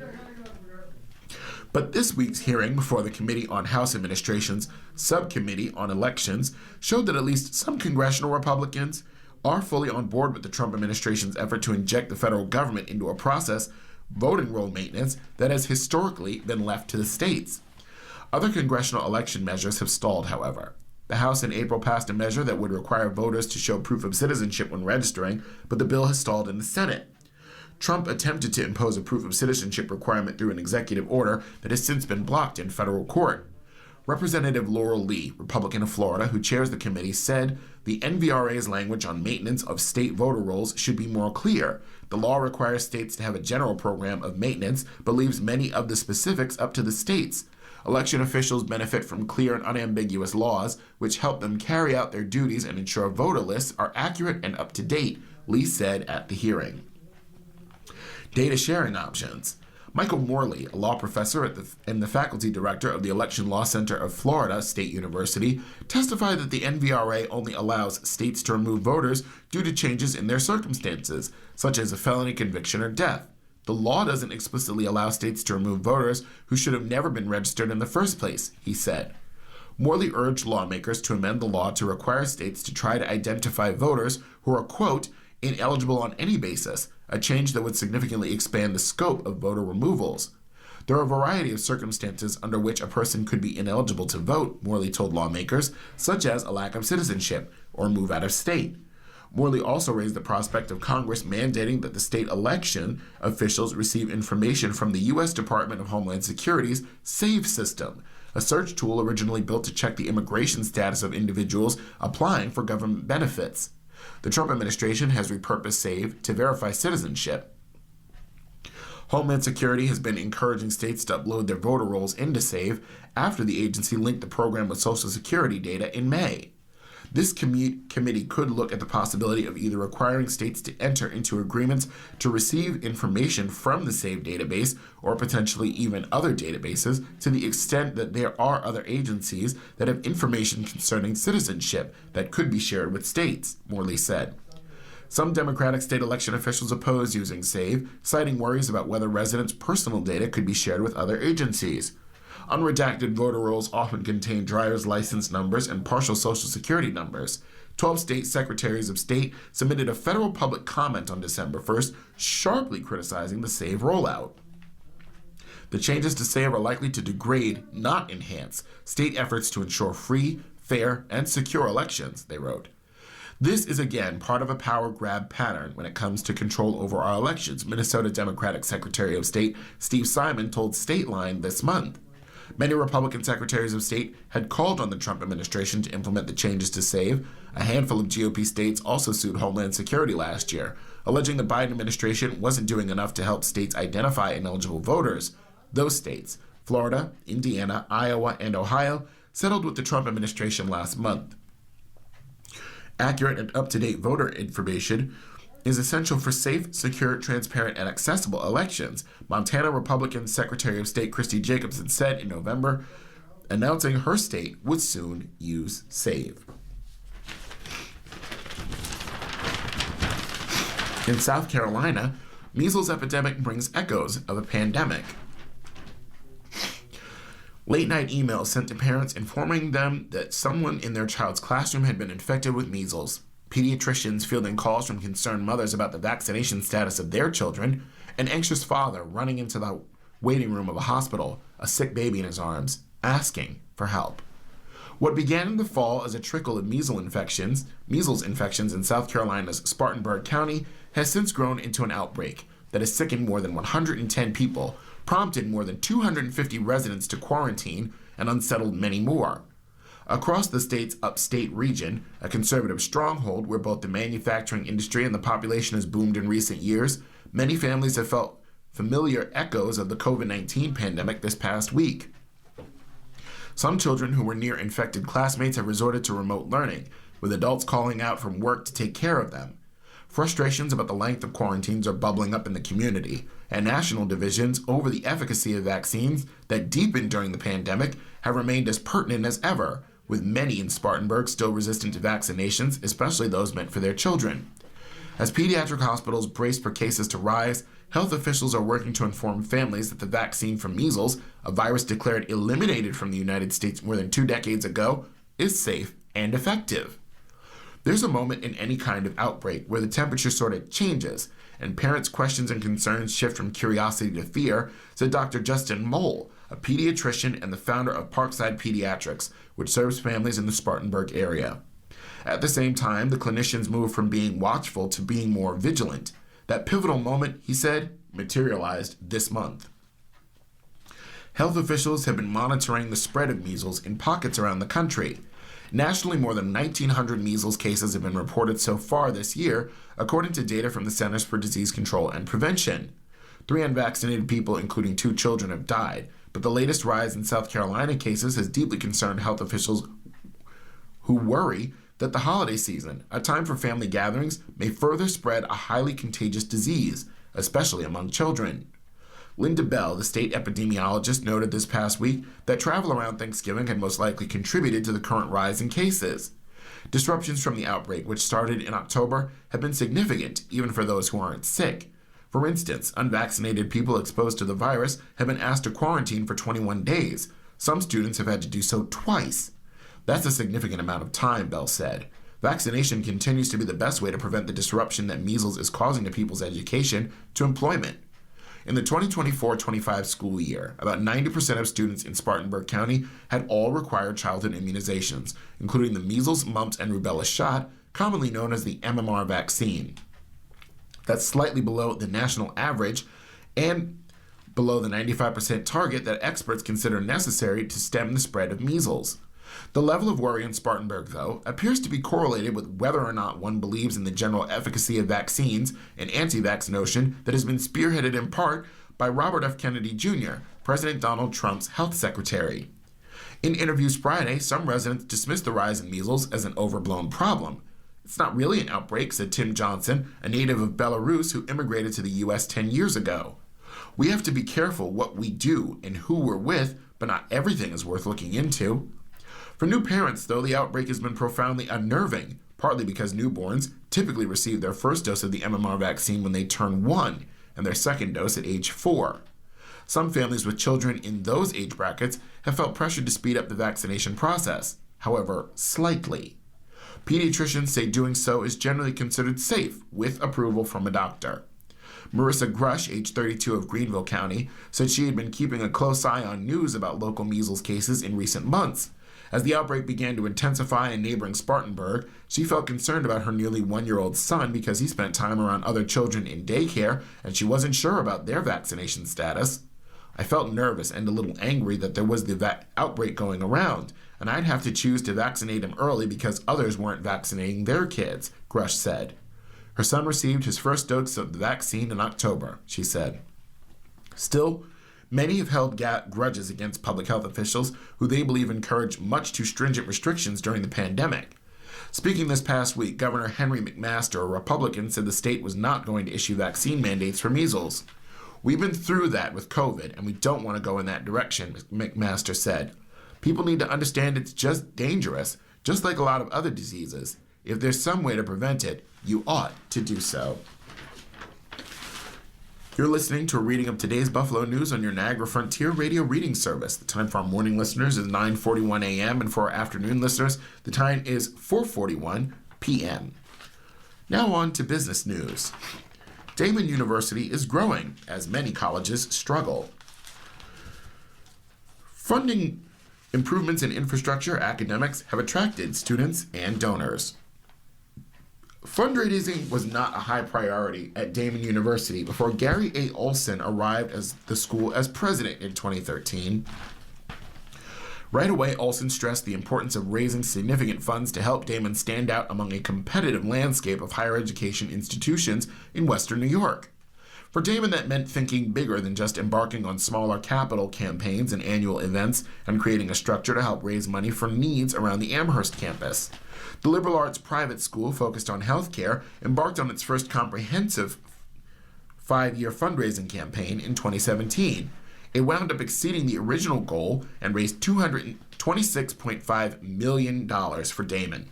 But this week's hearing before the Committee on House Administration's Subcommittee on Elections showed that at least some congressional Republicans are fully on board with the Trump administration's effort to inject the federal government into a process, voting roll maintenance, that has historically been left to the states. Other congressional election measures have stalled, however. The House in April passed a measure that would require voters to show proof of citizenship when registering, but the bill has stalled in the Senate. Trump attempted to impose a proof of citizenship requirement through an executive order that has since been blocked in federal court. Representative Laurel Lee, Republican of Florida, who chairs the committee, said the NVRA's language on maintenance of state voter rolls should be more clear. The law requires states to have a general program of maintenance, but leaves many of the specifics up to the states. Election officials benefit from clear and unambiguous laws, which help them carry out their duties and ensure voter lists are accurate and up to date, Lee said at the hearing. Data sharing options. Michael Morley, a law professor and the faculty director of the Election Law Center of Florida State University, testified that the NVRA only allows states to remove voters due to changes in their circumstances, such as a felony conviction or death. The law doesn't explicitly allow states to remove voters who should have never been registered in the first place, he said. Morley urged lawmakers to amend the law to require states to try to identify voters who are, quote, ineligible on any basis, a change that would significantly expand the scope of voter removals. There are a variety of circumstances under which a person could be ineligible to vote, Morley told lawmakers, such as a lack of citizenship or move out of state. Morley also raised the prospect of Congress mandating that the state election officials receive information from the U.S. Department of Homeland Security's SAVE system, a search tool originally built to check the immigration status of individuals applying for government benefits. The Trump administration has repurposed SAVE to verify citizenship. Homeland Security has been encouraging states to upload their voter rolls into SAVE after the agency linked the program with Social Security data in May. This committee could look at the possibility of either requiring states to enter into agreements to receive information from the SAVE database or potentially even other databases to the extent that there are other agencies that have information concerning citizenship that could be shared with states, Morley said. Some Democratic state election officials oppose using SAVE, citing worries about whether residents' personal data could be shared with other agencies. Unredacted voter rolls often contain driver's license numbers and partial Social Security numbers. 12 state secretaries of state submitted a federal public comment on December 1st, sharply criticizing the SAVE rollout. The changes to SAVE are likely to degrade, not enhance, state efforts to ensure free, fair, and secure elections, they wrote. This is again part of a power grab pattern when it comes to control over our elections, Minnesota Democratic Secretary of State Steve Simon told Stateline this month. Many Republican secretaries of state had called on the Trump administration to implement the changes to SAVE. A handful of GOP states also sued Homeland Security last year, alleging the Biden administration wasn't doing enough to help states identify ineligible voters. Those states, Florida, Indiana, Iowa, and Ohio, settled with the Trump administration last month. Accurate and up-to-date voter information is essential for safe, secure, transparent, and accessible elections, Montana Republican Secretary of State Christy Jacobson said in November, announcing her state would soon use SAVE. In South Carolina, measles epidemic brings echoes of a pandemic. Late-night emails sent to parents informing them that someone in their child's classroom had been infected with measles. Pediatricians fielding calls from concerned mothers about the vaccination status of their children, an anxious father running into the waiting room of a hospital, a sick baby in his arms, asking for help. What began in the fall as a trickle of measles infections in South Carolina's Spartanburg County has since grown into an outbreak that has sickened more than 110 people, prompted more than 250 residents to quarantine, and unsettled many more. Across the state's upstate region, a conservative stronghold where both the manufacturing industry and the population has boomed in recent years, many families have felt familiar echoes of the COVID-19 pandemic this past week. Some children who were near infected classmates have resorted to remote learning, with adults calling out from work to take care of them. Frustrations about the length of quarantines are bubbling up in the community, and national divisions over the efficacy of vaccines that deepened during the pandemic have remained as pertinent as ever, with many in Spartanburg still resistant to vaccinations, especially those meant for their children. As pediatric hospitals brace for cases to rise, health officials are working to inform families that the vaccine for measles, a virus declared eliminated from the United States more than 2 decades ago, is safe and effective. There's a moment in any kind of outbreak where the temperature sort of changes, and parents' questions and concerns shift from curiosity to fear, said Dr. Justin Mole, a pediatrician and the founder of Parkside Pediatrics, which serves families in the Spartanburg area. At the same time, the clinicians move from being watchful to being more vigilant. That pivotal moment, he said, materialized this month. Health officials have been monitoring the spread of measles in pockets around the country. Nationally, more than 1,900 measles cases have been reported so far this year, according to data from the Centers for Disease Control and Prevention. 3 unvaccinated people, including 2 children, have died, but the latest rise in South Carolina cases has deeply concerned health officials who worry that the holiday season, a time for family gatherings, may further spread a highly contagious disease, especially among children. Linda Bell, the state epidemiologist, noted this past week that travel around Thanksgiving had most likely contributed to the current rise in cases. Disruptions from the outbreak, which started in October, have been significant, even for those who aren't sick. For instance, unvaccinated people exposed to the virus have been asked to quarantine for 21 days. Some students have had to do so twice. That's a significant amount of time, Bell said. Vaccination continues to be the best way to prevent the disruption that measles is causing to people's education to employment. In the 2024-25 school year, about 90% of students in Spartanburg County had all required childhood immunizations, including the measles, mumps, and rubella shot, commonly known as the MMR vaccine. That's slightly below the national average and below the 95% target that experts consider necessary to stem the spread of measles. The level of worry in Spartanburg, though, appears to be correlated with whether or not one believes in the general efficacy of vaccines, an anti-vax notion that has been spearheaded in part by Robert F. Kennedy Jr., President Donald Trump's health secretary. In interviews Friday, some residents dismissed the rise in measles as an overblown problem. It's not really an outbreak, said Tim Johnson, a native of Belarus who immigrated to the U.S. 10 years ago. We have to be careful what we do and who we're with, but not everything is worth looking into. For new parents, though, the outbreak has been profoundly unnerving, partly because newborns typically receive their first dose of the MMR vaccine when they turn 1 and their second dose at age 4. Some families with children in those age brackets have felt pressured to speed up the vaccination process, however, slightly. Pediatricians say doing so is generally considered safe, with approval from a doctor. Marissa Grush, age 32 of Greenville County, said she had been keeping a close eye on news about local measles cases in recent months. As the outbreak began to intensify in neighboring Spartanburg, she felt concerned about her nearly 1-year-old son because he spent time around other children in daycare and she wasn't sure about their vaccination status. I felt nervous and a little angry that there was the outbreak going around, and I'd have to choose to vaccinate him early because others weren't vaccinating their kids, Grush said. Her son received his first dose of the vaccine in October, she said. Still, many have held grudges against public health officials who they believe encouraged much too stringent restrictions during the pandemic. Speaking this past week, Governor Henry McMaster, a Republican, said the state was not going to issue vaccine mandates for measles. We've been through that with COVID, and we don't want to go in that direction, McMaster said. People need to understand it's just dangerous, just like a lot of other diseases. If there's some way to prevent it, you ought to do so. You're listening to a reading of today's Buffalo News on your Niagara Frontier Radio reading service. The time for our morning listeners is 9:41 a.m., and for our afternoon listeners, the time is 4:41 p.m. Now on to business news. Damon University is growing as many colleges struggle. Funding improvements in infrastructure academics have attracted students and donors. Fundraising was not a high priority at Damon University before Gary A. Olson arrived as the school as president in 2013. Right away, Olson stressed the importance of raising significant funds to help Damon stand out among a competitive landscape of higher education institutions in Western New York. For Damon, that meant thinking bigger than just embarking on smaller capital campaigns and annual events and creating a structure to help raise money for needs around the Amherst campus. The liberal arts private school focused on healthcare embarked on its first comprehensive 5-year fundraising campaign in 2017. It wound up exceeding the original goal and raised $226.5 million for Damon.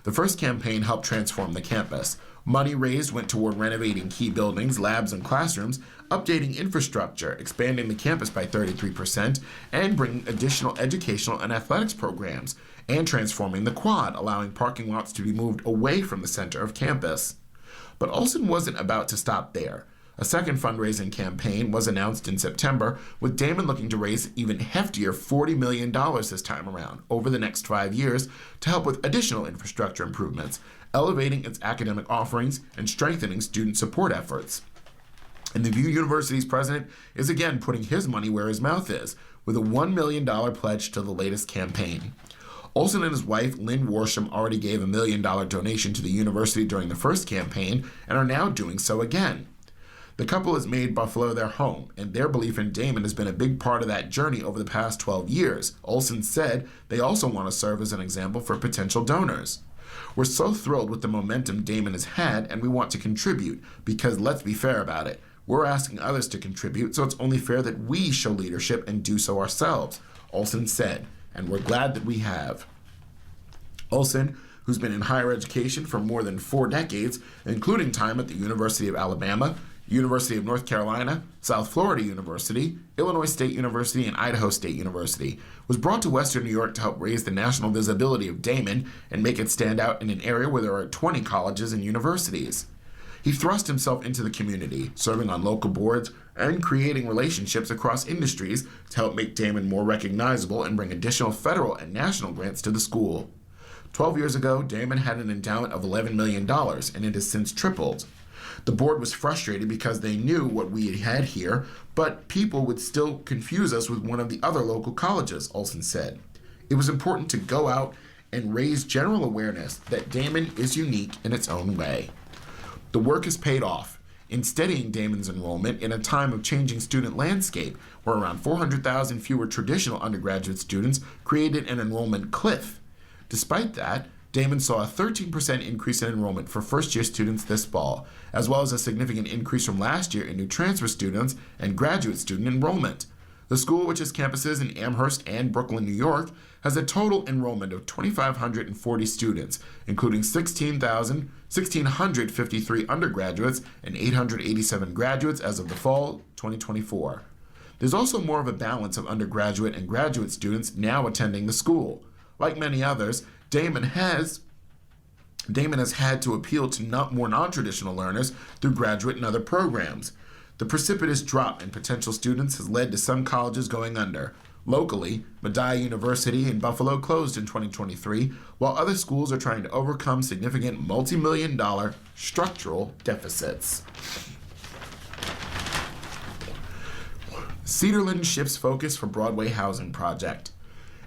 The first campaign helped transform the campus. Money raised went toward renovating key buildings, labs, and classrooms, updating infrastructure, expanding the campus by 33%, and bringing additional educational and athletics programs, and transforming the quad, allowing parking lots to be moved away from the center of campus. But Olson wasn't about to stop there. A second fundraising campaign was announced in September, with Damon looking to raise even heftier $40 million this time around over the next 5 years to help with additional infrastructure improvements, elevating its academic offerings, and strengthening student support efforts. And the View University's president is again putting his money where his mouth is, with a $1 million pledge to the latest campaign. Olson and his wife, Lynn Worsham, already gave a $1 million donation to the university during the first campaign and are now doing so again. The couple has made Buffalo their home, and their belief in Damon has been a big part of that journey over the past 12 years. Olson said they also want to serve as an example for potential donors. We're so thrilled with the momentum Damon has had, and we want to contribute, because let's be fair about it. We're asking others to contribute, so it's only fair that we show leadership and do so ourselves, Olson said, and we're glad that we have. Olson, who's been in higher education for more than 4 decades, including time at the University of Alabama, University of North Carolina, South Florida University, Illinois State University, and Idaho State University, was brought to Western New York to help raise the national visibility of Damon and make it stand out in an area where there are 20 colleges and universities. He thrust himself into the community, serving on local boards and creating relationships across industries to help make Damon more recognizable and bring additional federal and national grants to the school. 12 years ago, Damon had an endowment of $11 million, and it has since tripled. The board was frustrated because they knew what we had here, but people would still confuse us with one of the other local colleges, Olson said. It was important to go out and raise general awareness that Damon is unique in its own way. The work has paid off. in steadying Damon's enrollment in a time of changing student landscape, where around 400,000 fewer traditional undergraduate students created an enrollment cliff. Despite that, Damon saw a 13% increase in enrollment for first-year students this fall, as well as a significant increase from last year in new transfer students and graduate student enrollment. The school, which has campuses in Amherst and Brooklyn, New York, has a total enrollment of 2,540 students, including 1,653 undergraduates and 887 graduates as of the fall 2024. There's also more of a balance of undergraduate and graduate students now attending the school. Like many others, Damon has had to appeal to more non-traditional learners through graduate and other programs. The precipitous drop in potential students has led to some colleges going under. Locally, Mediah University in Buffalo closed in 2023, while other schools are trying to overcome significant multi-million-dollar structural deficits. Cedarland shifts focus for Broadway housing project.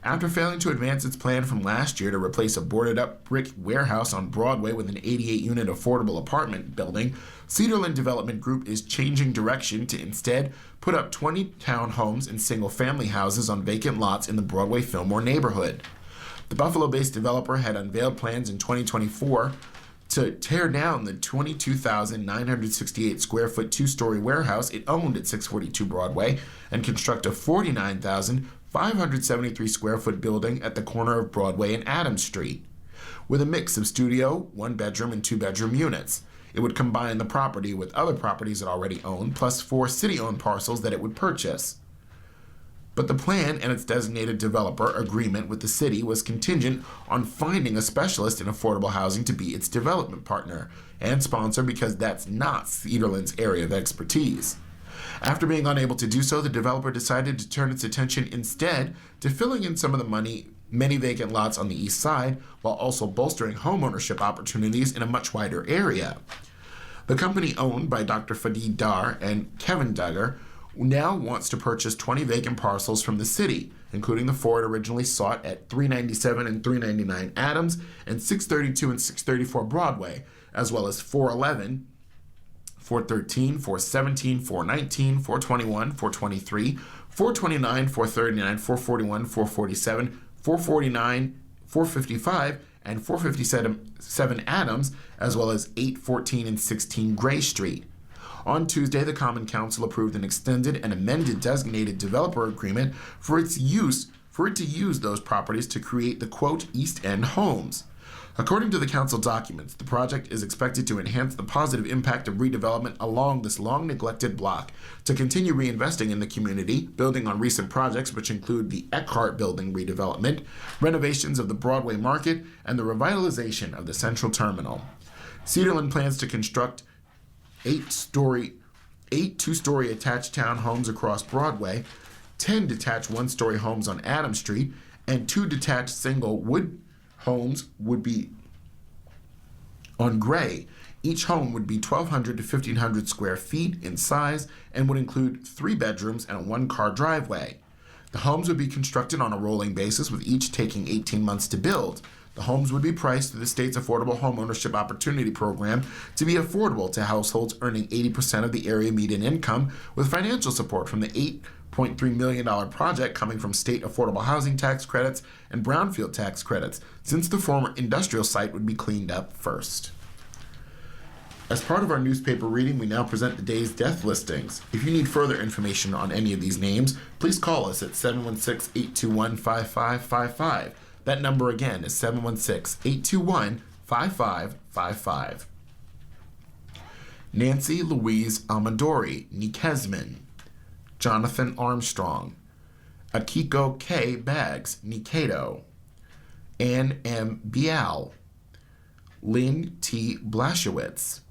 After failing to advance its plan from last year to replace a boarded-up brick warehouse on Broadway with an 88-unit affordable apartment building, Cedarland Development Group is changing direction to instead put up 20 townhomes and single-family houses on vacant lots in the Broadway Fillmore neighborhood. The Buffalo-based developer had unveiled plans in 2024 to tear down the 22,968 square foot two-story warehouse it owned at 642 Broadway and construct a 49,573 square foot building at the corner of Broadway and Adams Street. With a mix of studio, one-bedroom, and two-bedroom units, it would combine the property with other properties it already owned, plus 4 city-owned parcels that it would purchase. But the plan and its designated developer agreement with the city was contingent on finding a specialist in affordable housing to be its development partner and sponsor, because that's not Cedarland's area of expertise. After being unable to do so, the developer decided to turn its attention instead to filling in some of the many vacant lots on the east side, while also bolstering homeownership opportunities in a much wider area. The company, owned by Dr. Fadi Dar and Kevin Duggar, now wants to purchase 20 vacant parcels from the city, including the 4 it originally sought at 397 and 399 Adams and 632 and 634 Broadway, as well as 411, 413, 417, 419, 421, 423, 429, 439, 441, 447, 449, 455, and 457 Adams, as well as 8, 14, and 16 Gray Street. On Tuesday, the Common Council approved an extended and amended designated developer agreement for it to use those properties to create the, quote, East End homes. According to the council documents, the project is expected to enhance the positive impact of redevelopment along this long-neglected block, to continue reinvesting in the community, building on recent projects which include the Eckhart Building redevelopment, renovations of the Broadway Market, and the revitalization of the Central Terminal. Cedarland plans to construct 8 two-story attached townhomes across Broadway, 10 detached one-story homes on Adams Street, and 2 detached single wood homes would be on Gray. Each home would be 1,200 to 1,500 square feet in size and would include 3 bedrooms and a 1-car driveway. The homes would be constructed on a rolling basis, with each taking 18 months to build. The homes would be priced through the state's Affordable Homeownership Opportunity Program to be affordable to households earning 80% of the area median income, with financial support from the $8.3 million project coming from state affordable housing tax credits and brownfield tax credits, since the former industrial site would be cleaned up first. As part of our newspaper reading, we now present the day's death listings. If you need further information on any of these names, please call us at 716-821-5555. That number again is 716-821-5555. Nancy Louise Amadori, Nikesman. Jonathan Armstrong. Akiko K. Baggs, Nikado. Ann M. Bial. Lynn T. Blashewitz.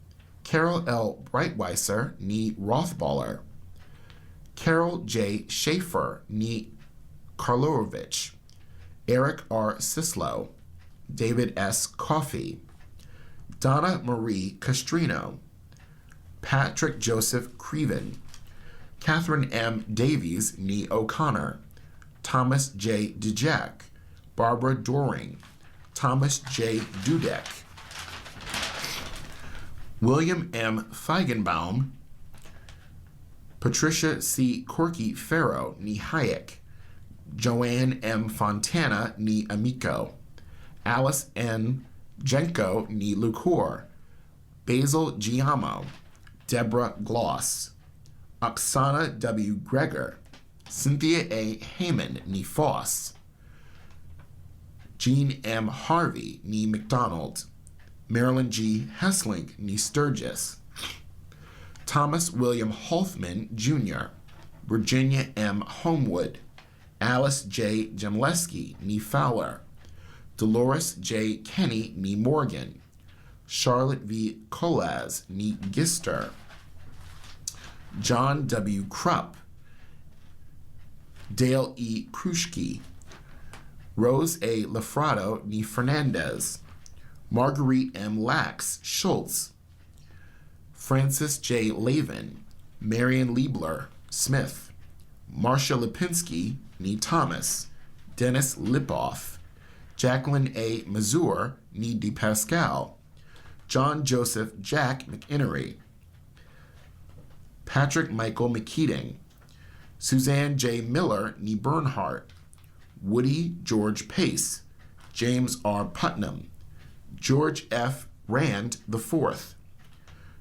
Carol L. Breitweiser, Nee Rothballer. Carol J. Schaefer, Nee Karlovich. Eric R. Sislo. David S. Coffey. Donna Marie Castrino. Patrick Joseph Creven. Catherine M. Davies, Nee O'Connor. Thomas J. Dujek. Barbara Doring. Thomas J. Dudek. William M. Feigenbaum, Patricia C. Corky Farrow, ni Hayek, Joanne M. Fontana, ni Amico, Alice N. Jenko, ni Lucour, Basil Giamo, Deborah Gloss, Oksana W. Gregor, Cynthia A. Heyman, ni Foss, Jean M. Harvey, ni McDonald, Marilyn G. Hessling, ni Sturgis, Thomas William Holfman, Jr., Virginia M. Homewood, Alice J. Jemleski, ni Fowler, Dolores J. Kenny, ni Morgan, Charlotte V. Colaz, ni Gister, John W. Krupp, Dale E. Kruschke, Rose A. Lafrado, ni Fernandez, Marguerite M. Lax, Schultz, Francis J. Lavin, Marion Liebler, Smith, Marcia Lipinski, ni Thomas, Dennis Lipoff, Jacqueline A. Mazur, ni De Pascal, John Joseph Jack McInery, Patrick Michael McKeating, Suzanne J. Miller, ni Bernhardt, Woody George Pace, James R. Putnam, George F. Rand IV,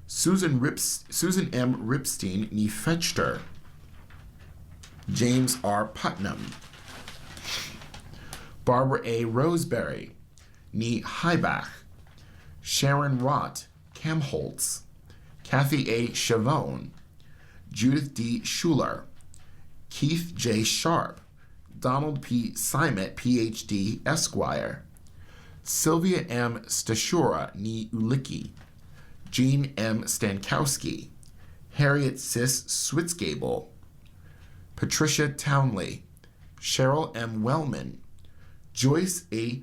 Susan M. Ripstein, ni Fechter, James R. Putnam, Barbara A. Roseberry, ni Heibach, Sharon Rott, Kamholtz, Kathy A. Chavone, Judith D. Schuler, Keith J. Sharp, Donald P. Simet, Ph.D., Esquire, Sylvia M. Stashura, ni Ulicki, Jean M. Stankowski, Harriet Sis Switzgable, Patricia Townley, Cheryl M. Wellman, Joyce A.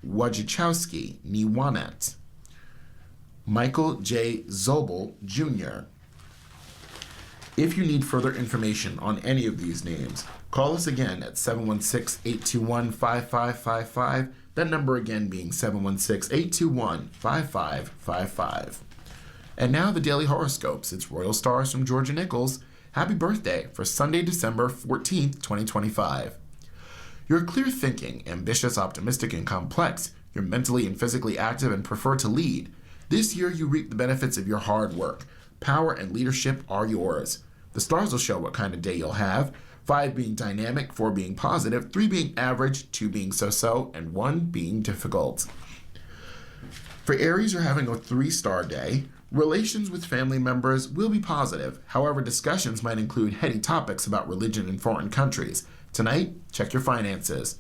Wojciechowski, ni Wanet, Michael J. Zobel, Jr. If you need further information on any of these names, call us again at 716-821-5555, that number again being 716-821-5555. And now the Daily Horoscopes. It's Royal Stars from Georgia Nichols. Happy birthday for Sunday, December 14th, 2025. You're clear thinking, ambitious, optimistic, and complex. You're mentally and physically active and prefer to lead. This year you reap the benefits of your hard work. Power and leadership are yours. The stars will show what kind of day you'll have. 5 being dynamic, 4 being positive, 3 being average, 2 being so-so, and 1 being difficult. For Aries, you're having a 3-star day. Relations with family members will be positive. However, discussions might include heady topics about religion in foreign countries. Tonight, check your finances.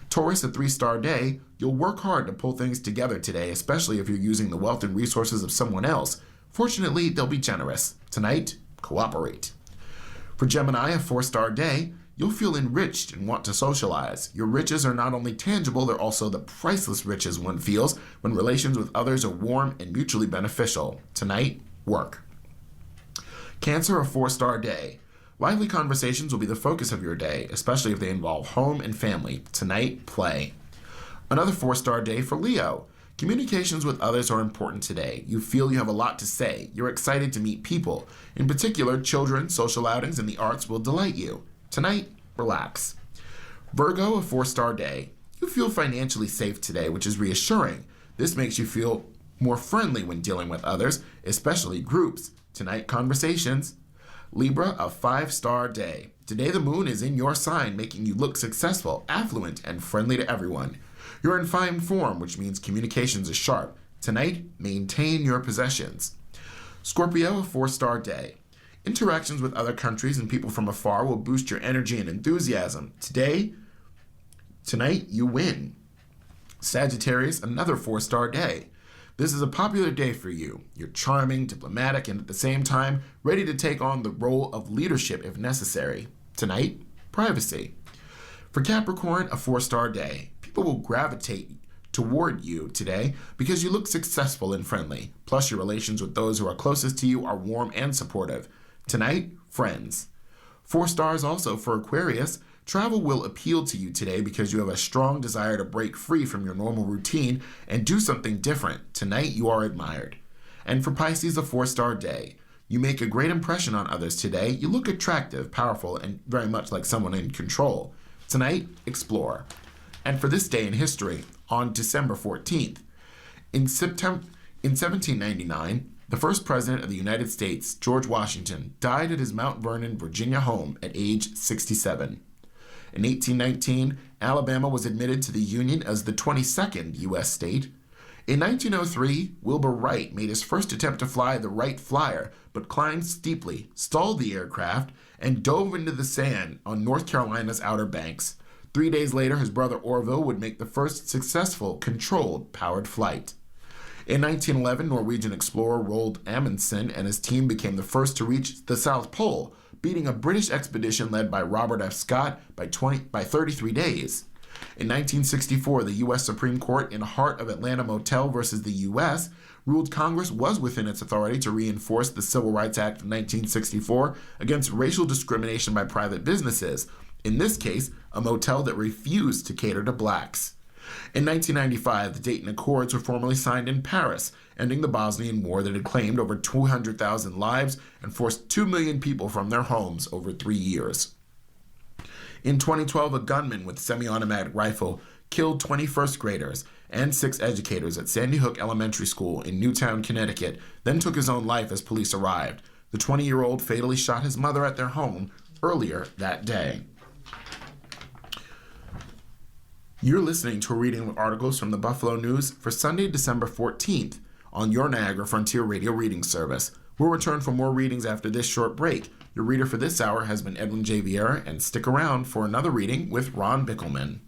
Taurus, a 3-star day. You'll work hard to pull things together today, especially if you're using the wealth and resources of someone else. Fortunately, they'll be generous. Tonight, cooperate. For Gemini, a 4-star day. You'll feel enriched and want to socialize. Your riches are not only tangible, they're also the priceless riches one feels when relations with others are warm and mutually beneficial. Tonight, work. Cancer, a 4-star day. Lively conversations will be the focus of your day, especially if they involve home and family. Tonight, play. Another 4-star day for Leo. Communications with others are important today. You feel you have a lot to say. You're excited to meet people. In particular, children, social outings, and the arts will delight you. Tonight, relax. Virgo, a 4-star day. You feel financially safe today, which is reassuring. This makes you feel more friendly when dealing with others, especially groups. Tonight, conversations. Libra, a 5-star day. Today the moon is in your sign, making you look successful, affluent, and friendly to everyone. You're in fine form, which means communications are sharp. Tonight, maintain your possessions. Scorpio, a 4-star day. Interactions with other countries and people from afar will boost your energy and enthusiasm. Tonight, you win. Sagittarius, another 4-star day. This is a popular day for you. You're charming, diplomatic, and at the same time, ready to take on the role of leadership if necessary. Tonight, privacy. For Capricorn, a 4-star day. People will gravitate toward you today because you look successful and friendly. Plus, your relations with those who are closest to you are warm and supportive. Tonight, friends. 4 stars also for Aquarius. Travel will appeal to you today because you have a strong desire to break free from your normal routine and do something different. Tonight, you are admired. And for Pisces, a 4-star day. You make a great impression on others today. You look attractive, powerful, and very much like someone in control. Tonight, explore. And for this day in history, on December 14th, in 1799, the first president of the United States, George Washington, died at his Mount Vernon, Virginia home at age 67. In 1819, Alabama was admitted to the Union as the 22nd U.S. state. In 1903, Wilbur Wright made his first attempt to fly the Wright Flyer, but climbed steeply, stalled the aircraft, and dove into the sand on North Carolina's Outer Banks. 3 days later, his brother Orville would make the first successful, controlled, powered flight. In 1911, Norwegian explorer Roald Amundsen and his team became the first to reach the South Pole, beating a British expedition led by Robert F. Scott by 33 days. In 1964, the U.S. Supreme Court, in the heart of Atlanta Motel versus the U.S., ruled Congress was within its authority to reinforce the Civil Rights Act of 1964 against racial discrimination by private businesses, in this case, a motel that refused to cater to blacks. In 1995, the Dayton Accords were formally signed in Paris, ending the Bosnian War that had claimed over 200,000 lives and forced 2 million people from their homes over 3 years. In 2012, a gunman with a semi-automatic rifle killed 20 first graders and 6 educators at Sandy Hook Elementary School in Newtown, Connecticut, then took his own life as police arrived. The 20-year-old fatally shot his mother at their home earlier that day. You're listening to a reading of articles from the Buffalo News for Sunday, December 14th on your Niagara Frontier Radio reading service. We'll return for more readings after this short break. Your reader for this hour has been Edwin J. Vieira, and stick around for another reading with Ron Bickelman.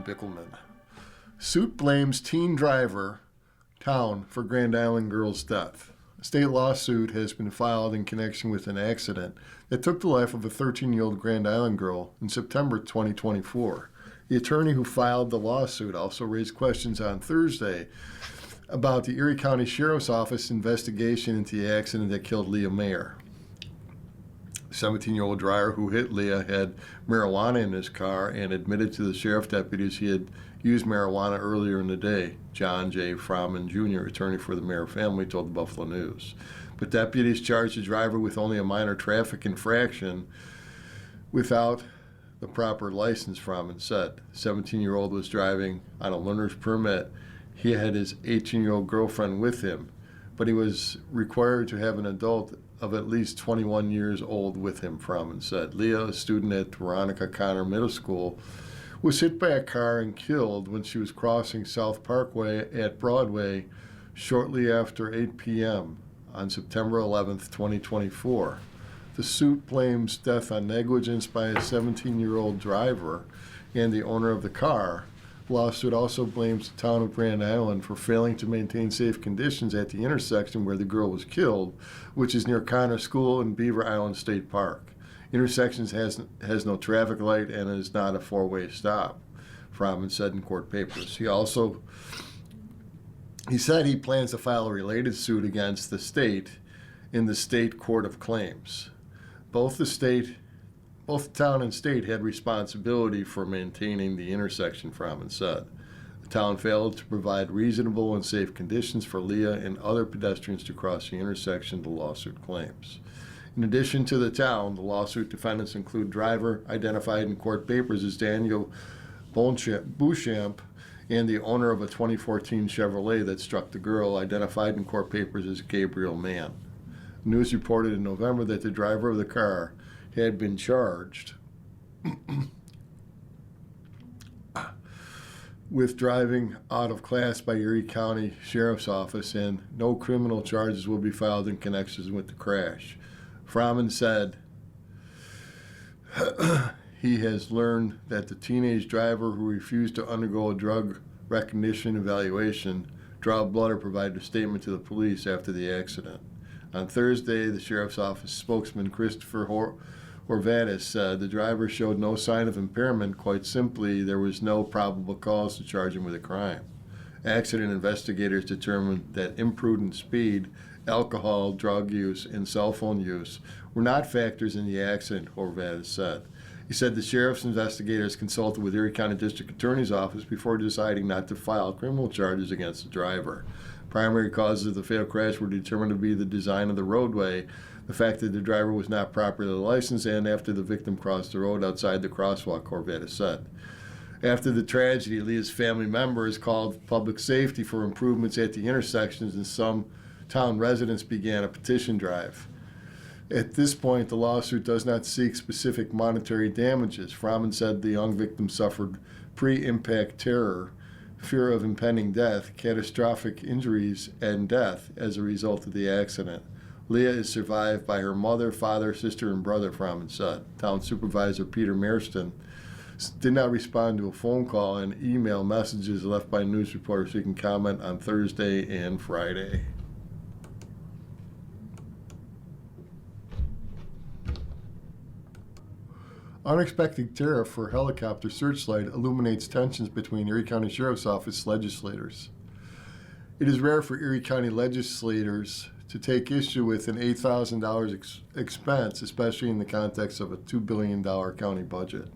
John Bickelman. Suit blames teen driver town for Grand Island girl's death. A state lawsuit has been filed in connection with an accident that took the life of a 13-year-old Grand Island girl in September 2024. The attorney who filed the lawsuit also raised questions on Thursday about the Erie County Sheriff's Office investigation into the accident that killed Leah Mayer. The 17-year-old driver who hit Leah had marijuana in his car and admitted to the sheriff deputies he had used marijuana earlier in the day. John J. Froman Jr., attorney for the Mayer family, told the Buffalo News. But deputies charged the driver with only a minor traffic infraction without the proper license, Froman said. The 17-year-old was driving on a learner's permit. He had his 18-year-old girlfriend with him, but he was required to have an adult of at least 21 years old with him, Froman said. Leah, a student at Veronica Connor Middle School, was hit by a car and killed when she was crossing South Parkway at Broadway shortly after 8 p.m. on September 11, 2024. The suit blames death on negligence by a 17-year-old driver and the owner of the car. The lawsuit also blames the town of Grand Island for failing to maintain safe conditions at the intersection where the girl was killed, which is near Connor School and Beaver Island State Park. Intersections has no traffic light and is not a four-way stop, Froman said in court papers. He said he plans to file a related suit against the state in the state court of claims. Both the town and state had responsibility for maintaining the intersection, Froman said. The town failed to provide reasonable and safe conditions for Leah and other pedestrians to cross the intersection, the lawsuit claims. In addition to the town, the lawsuit defendants include driver, identified in court papers as Daniel Beauchamp, and the owner of a 2014 Chevrolet that struck the girl, identified in court papers as Gabriel Mann. News reported in November that the driver of the car had been charged with driving out of class by Erie County Sheriff's Office, and no criminal charges will be filed in connection with the crash. Froman said he has learned that the teenage driver who refused to undergo a drug recognition evaluation, draw blood, or provide a statement to the police after the accident. On Thursday, the Sheriff's Office spokesman Christopher Horvatis said the driver showed no sign of impairment. Quite simply, there was no probable cause to charge him with a crime. Accident investigators determined that imprudent speed, alcohol, drug use, and cell phone use were not factors in the accident, Horvatis said. He said the sheriff's investigators consulted with Erie County District Attorney's Office before deciding not to file criminal charges against the driver. Primary causes of the fatal crash were determined to be the design of the roadway, the fact that the driver was not properly licensed, and after the victim crossed the road outside the crosswalk, Horvatis said. After the tragedy, Leah's family members called public safety for improvements at the intersections, and some town residents began a petition drive. At this point, the lawsuit does not seek specific monetary damages. Froman said the young victim suffered pre-impact terror, fear of impending death, catastrophic injuries, and death as a result of the accident. Leah is survived by her mother, father, sister, and brother, Froman said. Town Supervisor Peter Marston did not respond to a phone call and email messages left by news reporters seeking comment on Thursday and Friday. Unexpected tariff for helicopter searchlight illuminates tensions between Erie County Sheriff's Office legislators. It is rare for Erie County legislators to take issue with an $8,000 expense, especially in the context of a $2 billion county budget.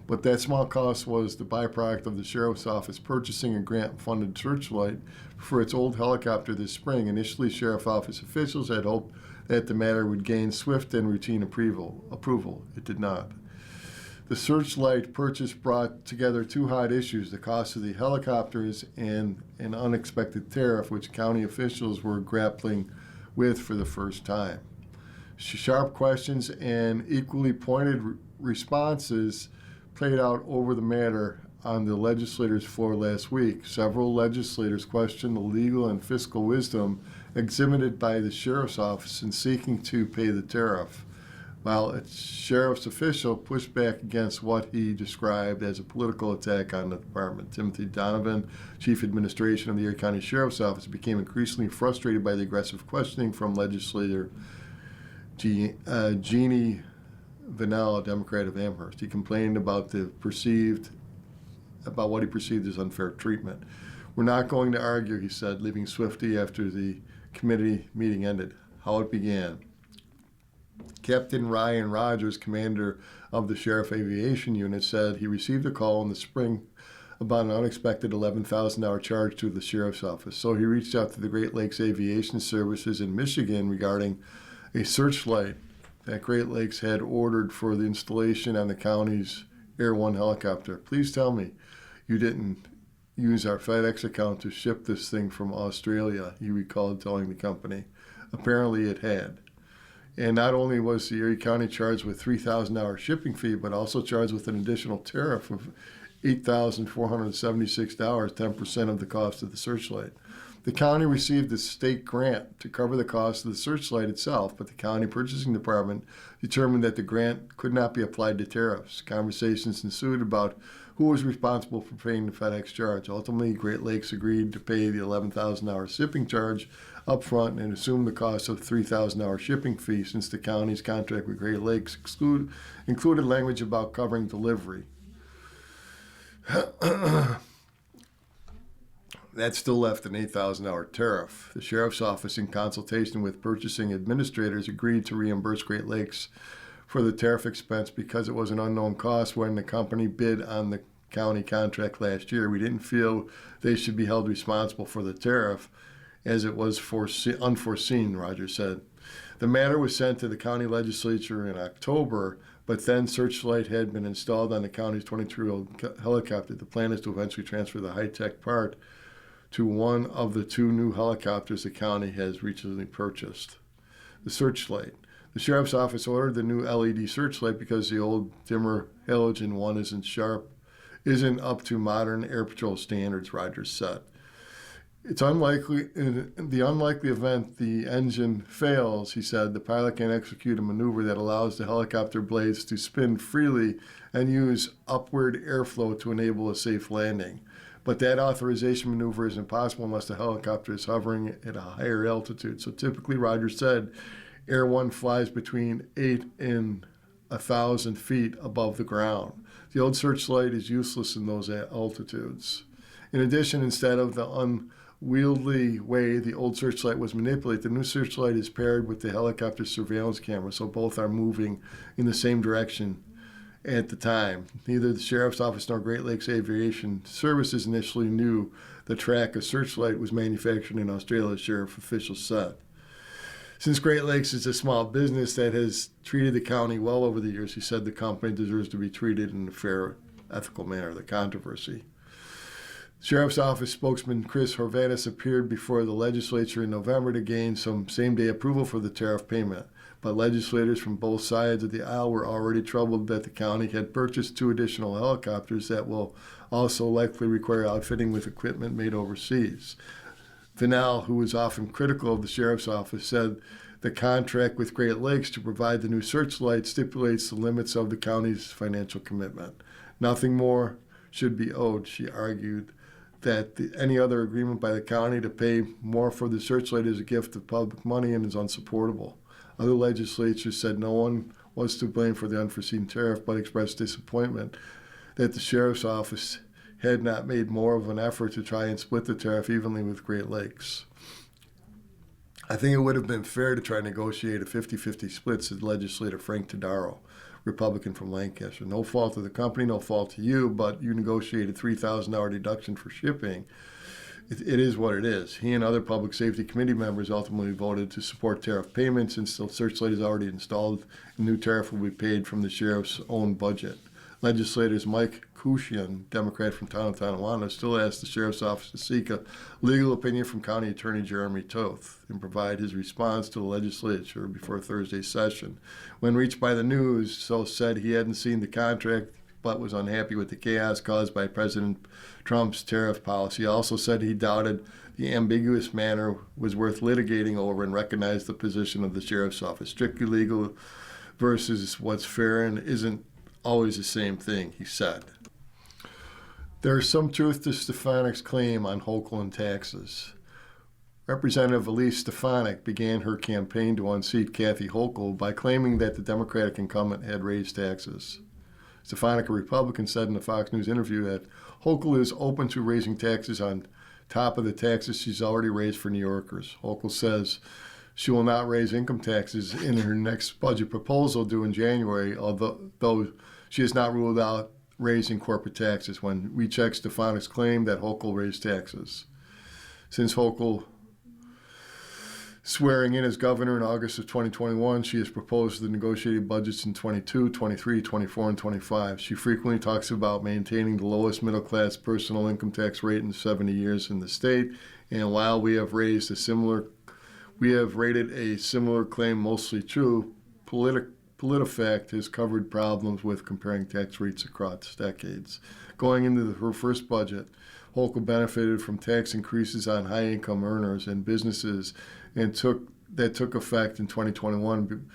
But that small cost was the byproduct of the Sheriff's Office purchasing a grant-funded searchlight for its old helicopter this spring. Initially, Sheriff's Office officials had hoped that the matter would gain swift and routine approval. It did not. The searchlight purchase brought together two hot issues: the cost of the helicopters and an unexpected tariff, which county officials were grappling with for the first time. Sharp questions and equally pointed responses played out over the matter on the legislators' floor last week. Several legislators questioned the legal and fiscal wisdom exhibited by the Sheriff's Office in seeking to pay the tariff. while its sheriff's official pushed back against what he described as a political attack on the department. Timothy Donovan, chief administration of the Erie County Sheriff's Office, became increasingly frustrated by the aggressive questioning from legislator Jeannie Vanel, a Democrat of Amherst. He complained about what he perceived as unfair treatment. "We're not going to argue," he said, leaving swiftly after the committee meeting ended. How it began. Captain Ryan Rogers, commander of the Sheriff Aviation Unit, said he received a call in the spring about an unexpected $11,000 charge to the sheriff's office. So he reached out to the Great Lakes Aviation Services in Michigan regarding a searchlight that Great Lakes had ordered for the installation on the county's Air One helicopter. "Please tell me you didn't use our FedEx account to ship this thing from Australia," he recalled telling the company. Apparently it had. And not only was the Erie County charged with $3,000 shipping fee, but also charged with an additional tariff of $8,476, 10% of the cost of the searchlight. The county received a state grant to cover the cost of the searchlight itself, but the county purchasing department determined that the grant could not be applied to tariffs. Conversations ensued about who was responsible for paying the FedEx charge. Ultimately, Great Lakes agreed to pay the $11,000 shipping charge up front and assume the cost of the $3,000 shipping fee, since the county's contract with Great Lakes included language about covering delivery. That still left an $8,000 tariff. The sheriff's office, in consultation with purchasing administrators, agreed to reimburse Great Lakes for the tariff expense because it was an unknown cost when the company bid on the county contract last year. "We didn't feel they should be held responsible for the tariff, as it was unforeseen," Rogers said. The matter was sent to the county legislature in October, but then Searchlight had been installed on the county's 22-year-old helicopter. The plan is to eventually transfer the high-tech part to one of the two new helicopters the county has recently purchased. The Searchlight. The sheriff's office ordered the new LED searchlight because the old dimmer halogen one isn't up to modern air patrol standards, Rogers said. "It's unlikely, in the unlikely event the engine fails," he said, "the pilot can execute a maneuver that allows the helicopter blades to spin freely and use upward airflow to enable a safe landing. But that authorization maneuver is impossible unless the helicopter is hovering at a higher altitude." So typically, Rogers said, Air One flies between 8 and 1,000 feet above the ground. The old searchlight is useless in those altitudes. In addition, instead of the unwieldy way the old searchlight was manipulated, the new searchlight is paired with the helicopter surveillance camera, so both are moving in the same direction at the time. Neither the sheriff's office nor Great Lakes Aviation Services initially knew the track of searchlight was manufactured in Australia, sheriff officials said. Since Great Lakes is a small business that has treated the county well over the years, he said the company deserves to be treated in a fair, ethical manner. The controversy. Sheriff's Office spokesman Chris Horvatis appeared before the legislature in November to gain some same-day approval for the tariff payment, but legislators from both sides of the aisle were already troubled that the county had purchased 2 additional helicopters that will also likely require outfitting with equipment made overseas. Vanel, who was often critical of the sheriff's office, said the contract with Great Lakes to provide the new searchlight stipulates the limits of the county's financial commitment. Nothing more should be owed. She argued that any other agreement by the county to pay more for the searchlight is a gift of public money and is unsupportable. Other legislatures said no one was to blame for the unforeseen tariff, but expressed disappointment that the sheriff's office had not made more of an effort to try and split the tariff evenly with Great Lakes. "I think it would have been fair to try to negotiate a 50-50 split," said legislator Frank Todaro, Republican from Lancaster. "No fault of the company, no fault to you, but you negotiated $3,000 deduction for shipping. It is what it is." He and other public safety committee members ultimately voted to support tariff payments, and still searchlight is already installed. The new tariff will be paid from the sheriff's own budget. Legislators Mike Kushian, Democrat from town of Tonawanda, still asked the sheriff's office to seek a legal opinion from County Attorney Jeremy Toth and provide his response to the legislature before Thursday's session. When reached by the news, Toth said he hadn't seen the contract but was unhappy with the chaos caused by President Trump's tariff policy. He also said he doubted the ambiguous matter was worth litigating over and recognized the position of the sheriff's office. Strictly legal versus what's fair and isn't always the same thing, he said. There is some truth to Stefanik's claim on Hochul and taxes. Representative Elise Stefanik began her campaign to unseat Kathy Hochul by claiming that the Democratic incumbent had raised taxes. Stefanik, a Republican, said in a Fox News interview that Hochul is open to raising taxes on top of the taxes she's already raised for New Yorkers. Hochul says she will not raise income taxes in her next budget proposal due in January, although she has not ruled out raising corporate taxes when we check Stefanik's claim that Hochul raised taxes. Since Hochul swearing in as governor in August of 2021, she has proposed the negotiated budgets in 22, 23, 24, and 25. She frequently talks about maintaining the lowest middle-class personal income tax rate in 70 years in the state, and while we have rated a similar claim mostly true, PolitiFact has covered problems with comparing tax rates across decades. Going into her first budget, Hochul benefited from tax increases on high-income earners and businesses that took effect in 2021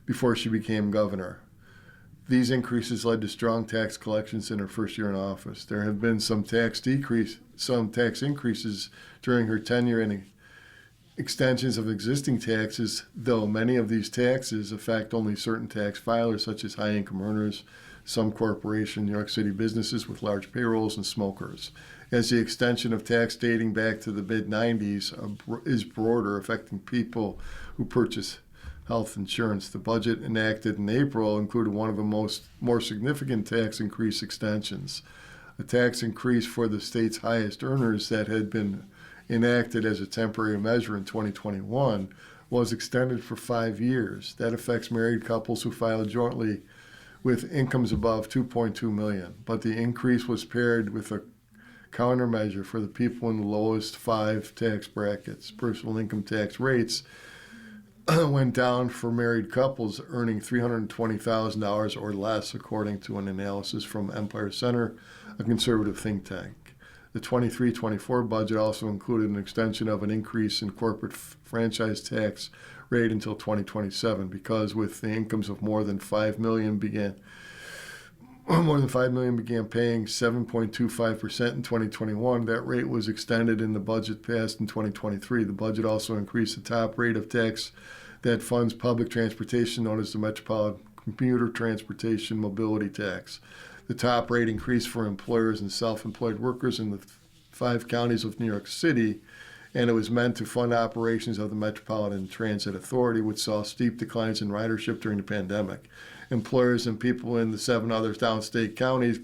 before she became governor. These increases led to strong tax collections in her first year in office. There have been some tax increases during her tenure and extensions of existing taxes, though many of these taxes affect only certain tax filers such as high-income earners, some corporation, New York City businesses with large payrolls, and smokers. As the extension of tax dating back to the mid-90s is broader, affecting people who purchase health insurance. The budget enacted in April included one of the more significant tax increase extensions. A tax increase for the state's highest earners that had been enacted as a temporary measure in 2021 was extended for 5 years. That affects married couples who file jointly with incomes above $2.2 million, but the increase was paired with a countermeasure for the people in the lowest 5 tax brackets. Personal income tax rates went down for married couples earning $320,000 or less, according to an analysis from Empire Center, a conservative think tank. The 23-24 budget also included an extension of an increase in corporate franchise tax rate until 2027, because with the incomes of more than 5 million began paying 7.25% in 2021. That rate was extended in the budget passed in 2023. The budget also increased the top rate of tax that funds public transportation, known as the Metropolitan Commuter Transportation Mobility Tax. The top rate increased for employers and self-employed workers in the 5 counties of New York City, and it was meant to fund operations of the Metropolitan Transit Authority, which saw steep declines in ridership during the pandemic. Employers and people in the 7 other downstate counties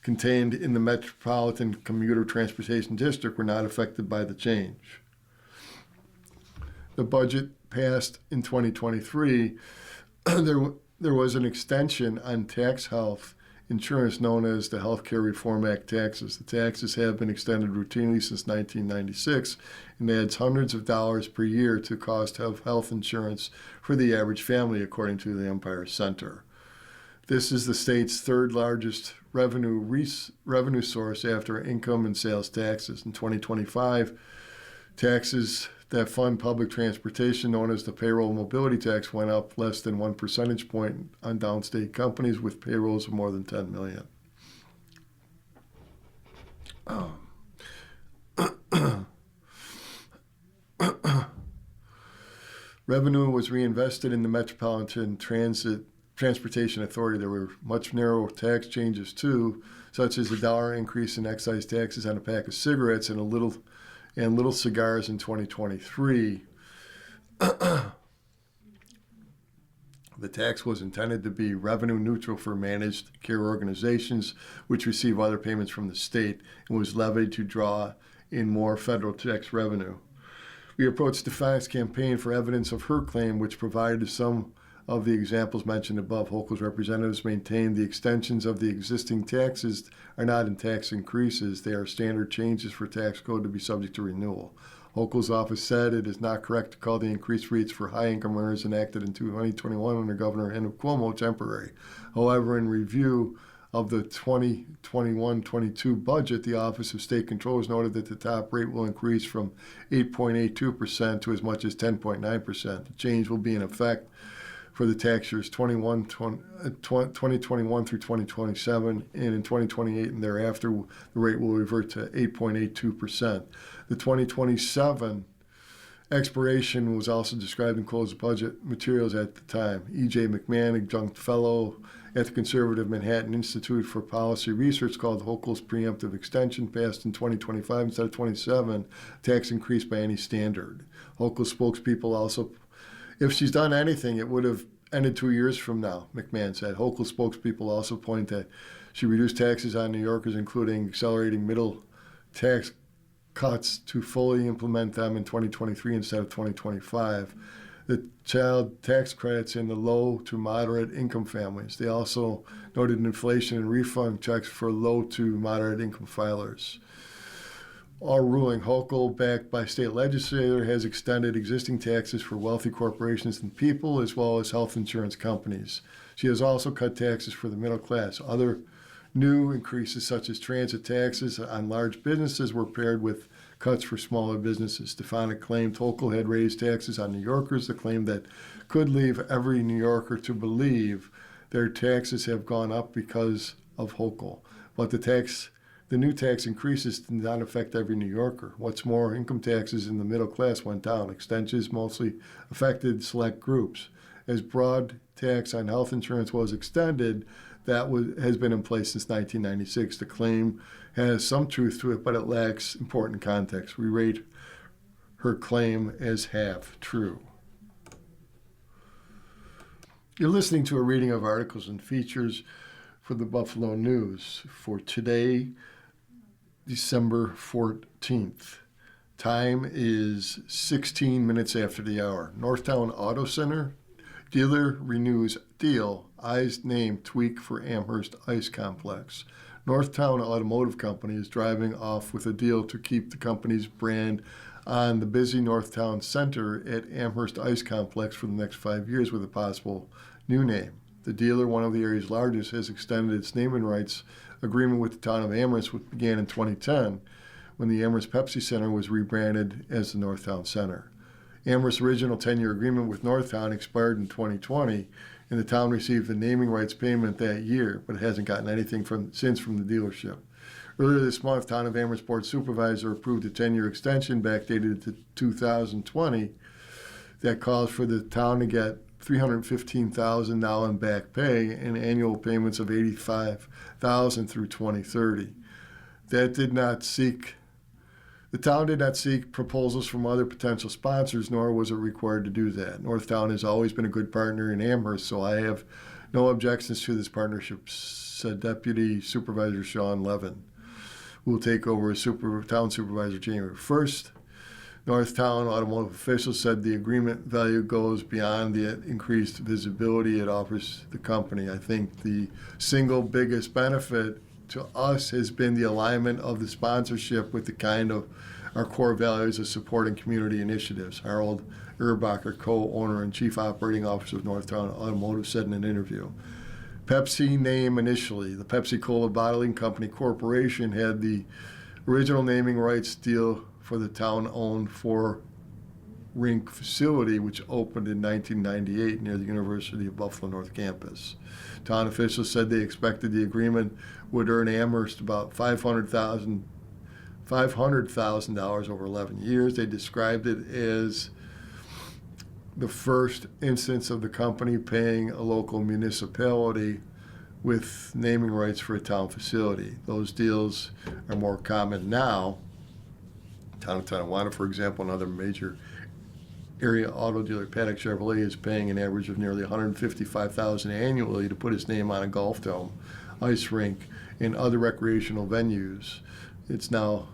contained in the Metropolitan Commuter Transportation District were not affected by the change. The budget passed in 2023. There was an extension on tax health insurance known as the Healthcare Reform Act taxes. The taxes have been extended routinely since 1996 and adds hundreds of dollars per year to cost of health insurance for the average family, according to the Empire Center. This is the state's 3rd largest revenue source after income and sales taxes. In 2025, taxes that fund public transportation, known as the payroll mobility tax, went up less than 1 percentage point on downstate companies with payrolls of more than 10 million. Revenue was reinvested in the Metropolitan Transportation Authority. There were much narrower tax changes too, such as a $1 increase in excise taxes on a pack of cigarettes and little cigars in 2023. The tax was intended to be revenue neutral for managed care organizations, which receive other payments from the state, and was levied to draw in more federal tax revenue. We approached Stefanik's campaign for evidence of her claim, which provided some of the examples mentioned above. Hochul's representatives maintained the extensions of the existing taxes are not in tax increases. They are standard changes for tax code to be subject to renewal. Hochul's office said it is not correct to call the increased rates for high-income earners enacted in 2021 under Governor Andrew Cuomo temporary. However, in review of the 2021-22 budget, the Office of State Controllers noted that the top rate will increase from 8.82% to as much as 10.9%. The change will be in effect for the tax years 2021 through 2027, and in 2028 and thereafter, the rate will revert to 8.82%. The 2027 expiration was also described in closed budget materials at the time. E.J. McMahon, adjunct fellow at the conservative Manhattan Institute for Policy Research, called Hochul's preemptive extension, passed in 2025 instead of 27, tax increase by any standard. Hochul's spokespeople also, if she's done anything, it would have ended 2 years from now, McMahon said. Hochul's spokespeople also point that she reduced taxes on New Yorkers, including accelerating middle tax cuts to fully implement them in 2023 instead of 2025. The child tax credits in the low to moderate income families. They also noted inflation and refund checks for low to moderate income filers. Our ruling, Hochul, backed by state legislature, has extended existing taxes for wealthy corporations and people, as well as health insurance companies. She has also cut taxes for the middle class. Other new increases, such as transit taxes on large businesses, were paired with cuts for smaller businesses. Stefanik claimed Hochul had raised taxes on New Yorkers, a claim that could leave every New Yorker to believe their taxes have gone up because of Hochul. But the new tax increases did not affect every New Yorker. What's more, income taxes in the middle class went down. Extensions mostly affected select groups. As broad tax on health insurance was extended, has been in place since 1996. The claim has some truth to it, but it lacks important context. We rate her claim as half true. You're listening to a reading of articles and features for the Buffalo News for today, December 14th. Time is 16 minutes after the hour. Northtown Auto Center dealer renews deal. Eyes name tweak for Amherst Ice Complex. Northtown Automotive Company is driving off with a deal to keep the company's brand on the busy Northtown Center at Amherst Ice Complex for the next 5 years with a possible new name. The dealer, one of the area's largest, has extended its naming rights agreement with the town of Amherst, which began in 2010 when the Amherst Pepsi Center was rebranded as the Northtown Center. Amherst's original 10-year agreement with Northtown expired in 2020, and the town received the naming rights payment that year, but it hasn't gotten anything since from the dealership. Earlier this month, Town of Amherst Board Supervisor approved a 10-year extension backdated to 2020 that calls for the town to get $315,000 now in back pay and annual payments of $85,000 through 2030. The town did not seek proposals from other potential sponsors, nor was it required to do that. Northtown has always been a good partner in Amherst, so I have no objections to this partnership, said Deputy Supervisor Sean Levin, who will take over as town supervisor January 1st. Northtown automotive officials said the agreement value goes beyond the increased visibility it offers the company. I think the single biggest benefit to us has been the alignment of the sponsorship with the kind of our core values of supporting community initiatives. Harold Erbacher, co-owner and chief operating officer of Northtown Automotive, said in an interview. Pepsi name initially. The Pepsi-Cola Bottling Company Corporation had the original naming rights deal for the town-owned four-rink facility, which opened in 1998 near the University of Buffalo North Campus. Town officials said they expected the agreement would earn Amherst about $500,000 over 11 years. They described it as the first instance of the company paying a local municipality with naming rights for a town facility. Those deals are more common now. Town of Tonawanda, for example, another major area auto dealer, Paddock Chevrolet, is paying an average of nearly $155,000 annually to put his name on a golf dome, ice rink, and other recreational venues. It's now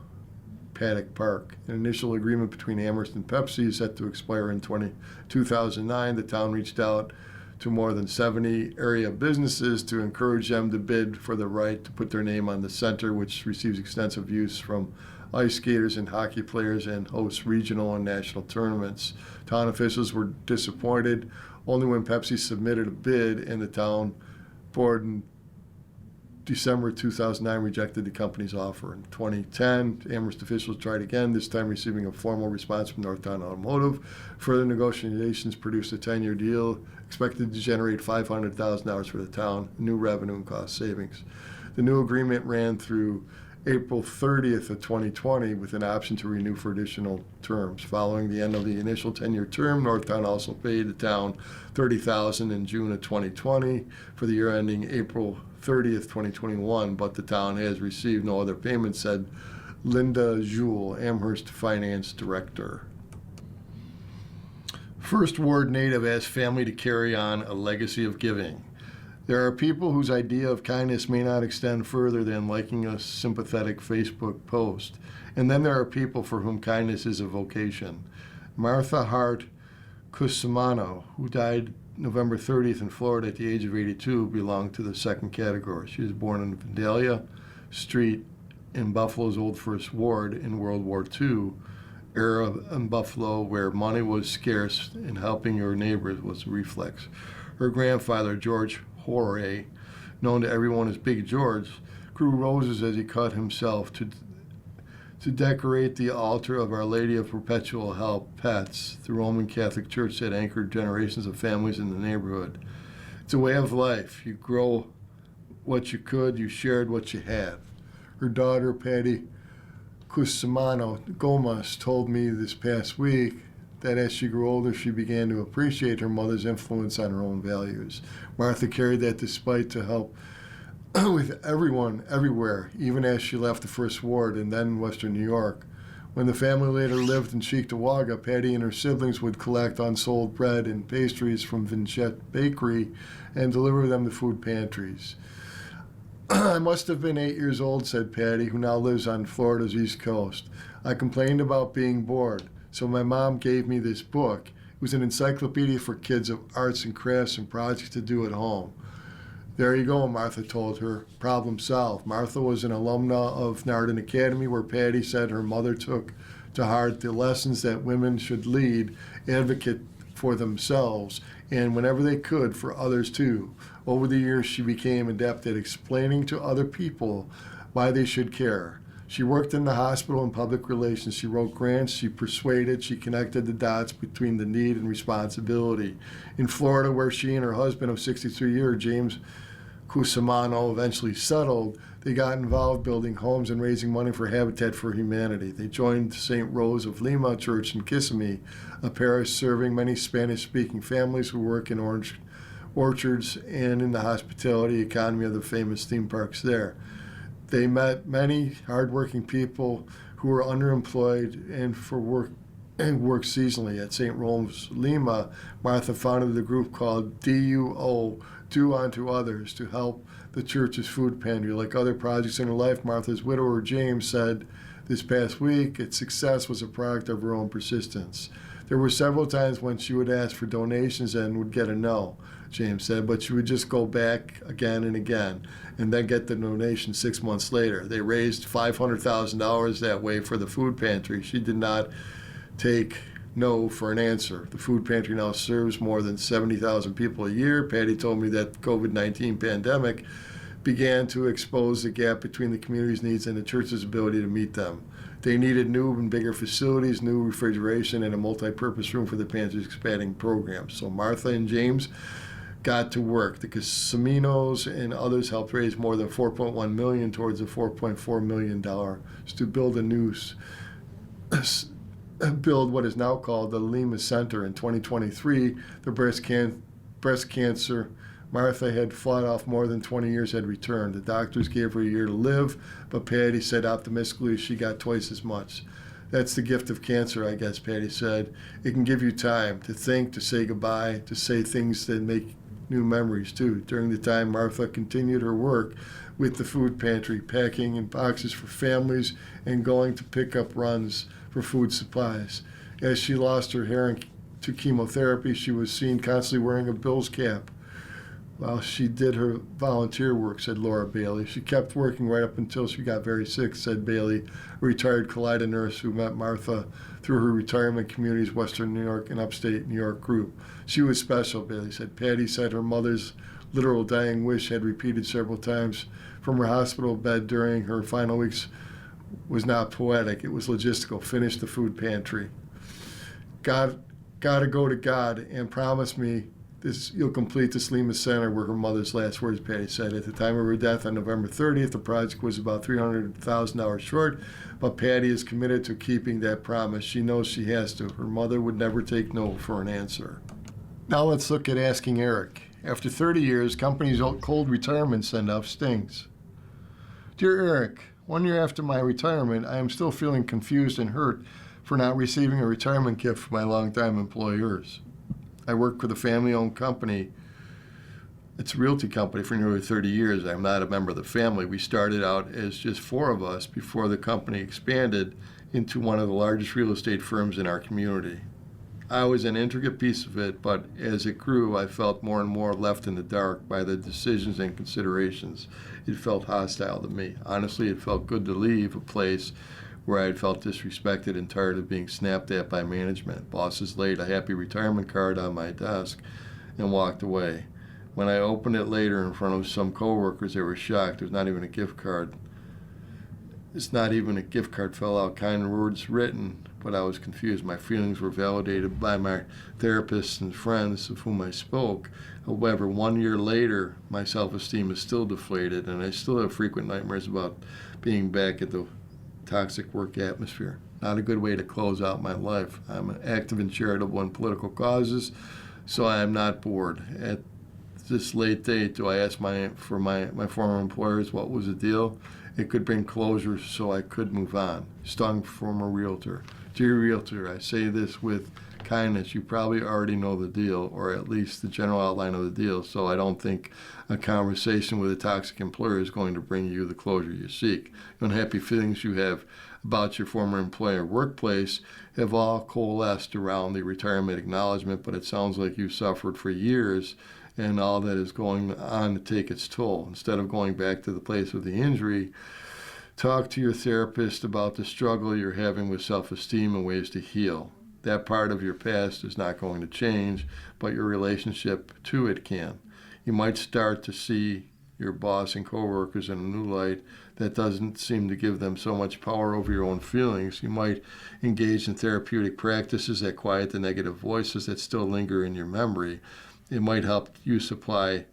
Paddock Park. An initial agreement between Amherst and Pepsi is set to expire in 2009. The town reached out to more than 70 area businesses to encourage them to bid for the right to put their name on the center, which receives extensive use from ice skaters and hockey players and hosts regional and national tournaments. Town officials were disappointed only when Pepsi submitted a bid and the town board December 2009 rejected the company's offer. In 2010, Amherst officials tried again, this time receiving a formal response from Northtown Automotive. Further negotiations produced a 10-year deal expected to generate $500,000 for the town, new revenue and cost savings. The new agreement ran through April 30th of 2020 with an option to renew for additional terms. Following the end of the initial 10-year term, Northtown also paid the town $30,000 in June of 2020 for the year ending April 30th, 2021, but the town has received no other payments, said Linda Jewell, Amherst Finance Director. First Ward native asks family to carry on a legacy of giving. There are people whose idea of kindness may not extend further than liking a sympathetic Facebook post. And then there are people for whom kindness is a vocation. Martha Hart Cusimano, who died November 30th in Florida at the age of 82, belonged to the second category. She was born in Vandalia Street in Buffalo's Old First Ward in World War II era in Buffalo, where money was scarce and helping your neighbors was a reflex. Her grandfather, George Horay, known to everyone as Big George, grew roses as he cut himself to decorate the altar of Our Lady of Perpetual Help, Pets, the Roman Catholic Church that anchored generations of families in the neighborhood. It's a way of life. You grow what you could, you shared what you had. Her daughter, Patty Cusimano Gomez, told me this past week that as she grew older, she began to appreciate her mother's influence on her own values. Martha carried that despite to help with everyone, everywhere, even as she left the First Ward and then Western New York. When the family later lived in Cheektowaga, Patty and her siblings would collect unsold bread and pastries from Vincent Bakery and deliver them to food pantries. I must have been 8 years old, said Patty, who now lives on Florida's East Coast. I complained about being bored, so my mom gave me this book. It was an encyclopedia for kids of arts and crafts and projects to do at home. There you go, Martha told her. Problem solved. Martha was an alumna of Narden Academy, where Patty said her mother took to heart the lessons that women should lead, advocate for themselves, and whenever they could, for others too. Over the years, she became adept at explaining to other people why they should care. She worked in the hospital in public relations. She wrote grants. She persuaded. She connected the dots between the need and responsibility. In Florida, where she and her husband of 63 years, James Cusimano, eventually settled, they got involved building homes and raising money for Habitat for Humanity. They joined St. Rose of Lima Church in Kissimmee, a parish serving many Spanish-speaking families who work in orange orchards and in the hospitality economy of the famous theme parks there. They met many hardworking people who were underemployed and worked seasonally. At St. Rose Lima, Martha founded a group called DUO, Do Unto Others, to help the church's food pantry. Like other projects in her life, Martha's widower James said this past week its success was a product of her own persistence. There were several times when she would ask for donations and would get a no, James said, but she would just go back again and again and then get the donation 6 months later. They raised $500,000 that way for the food pantry. She did not take no for an answer. The food pantry now serves more than 70,000 people a year. Patty told me that the COVID-19 pandemic began to expose the gap between the community's needs and the church's ability to meet them. They needed new and bigger facilities, new refrigeration, and a multi-purpose room for the pantry's expanding program. So Martha and James got to work. The Casinos and others helped raise more than $4.1 million towards the $4.4 million to build what is now called the Lima Center. In 2023, the breast cancer Martha had fought off more than 20 years had returned. The doctors gave her a year to live, but Patty said optimistically she got twice as much. That's the gift of cancer, I guess, Patty said. It can give you time to think, to say goodbye, to say things that make new memories, too. During the time, Martha continued her work with the food pantry, packing in boxes for families and going to pick up runs for food supplies. As she lost her hair to chemotherapy, she was seen constantly wearing a Bills cap while she did her volunteer work, said Laura Bailey. She kept working right up until she got very sick, said Bailey, a retired Kaleida nurse who met Martha through her retirement community's Western New York and Upstate New York group. She was special, Bailey said. Patty said her mother's literal dying wish had repeated several times from her hospital bed during her final weeks was not poetic. It was logistical. Finish the food pantry. God, gotta go to God and promise me this, you'll complete the Salima Center, were her mother's last words, Patty said. At the time of her death on November 30th, the project was about $300,000 short, but Patty is committed to keeping that promise. She knows she has to. Her mother would never take no for an answer. Now let's look at Asking Eric. After 30 years, companies' cold retirement send-off stings. Dear Eric, 1 year after my retirement, I am still feeling confused and hurt for not receiving a retirement gift from my longtime employers. I work for the family-owned company. It's a realty company for nearly 30 years. I'm not a member of the family. We started out as just 4 of us before the company expanded into one of the largest real estate firms in our community. I was an intricate piece of it, but as it grew, I felt more and more left in the dark by the decisions and considerations. It felt hostile to me. Honestly, it felt good to leave a place where I had felt disrespected and tired of being snapped at by management. Bosses laid a happy retirement card on my desk and walked away. When I opened it later in front of some coworkers, they were shocked. There's not even a gift card. It's not even a gift card fell out. Kind words written, but I was confused. My feelings were validated by my therapists and friends of whom I spoke. However, 1 year later, my self-esteem is still deflated, and I still have frequent nightmares about being back at the toxic work atmosphere. Not a good way to close out my life. I'm active in charitable and political causes, so I am not bored. At this late date, do I ask my former employers what was the deal? It could bring closure so I could move on. Stung, former realtor. Dear realtor, I say this with kindness. You probably already know the deal, or at least the general outline of the deal, so I don't think a conversation with a toxic employer is going to bring you the closure you seek. The unhappy feelings you have about your former employer workplace have all coalesced around the retirement acknowledgement, but it sounds like you've suffered for years and all that is going on to take its toll. Instead of going back to the place of the injury, talk to your therapist about the struggle you're having with self-esteem and ways to heal. That part of your past is not going to change, but your relationship to it can. You might start to see your boss and coworkers in a new light that doesn't seem to give them so much power over your own feelings. You might engage in therapeutic practices that quiet the negative voices that still linger in your memory. It might help you to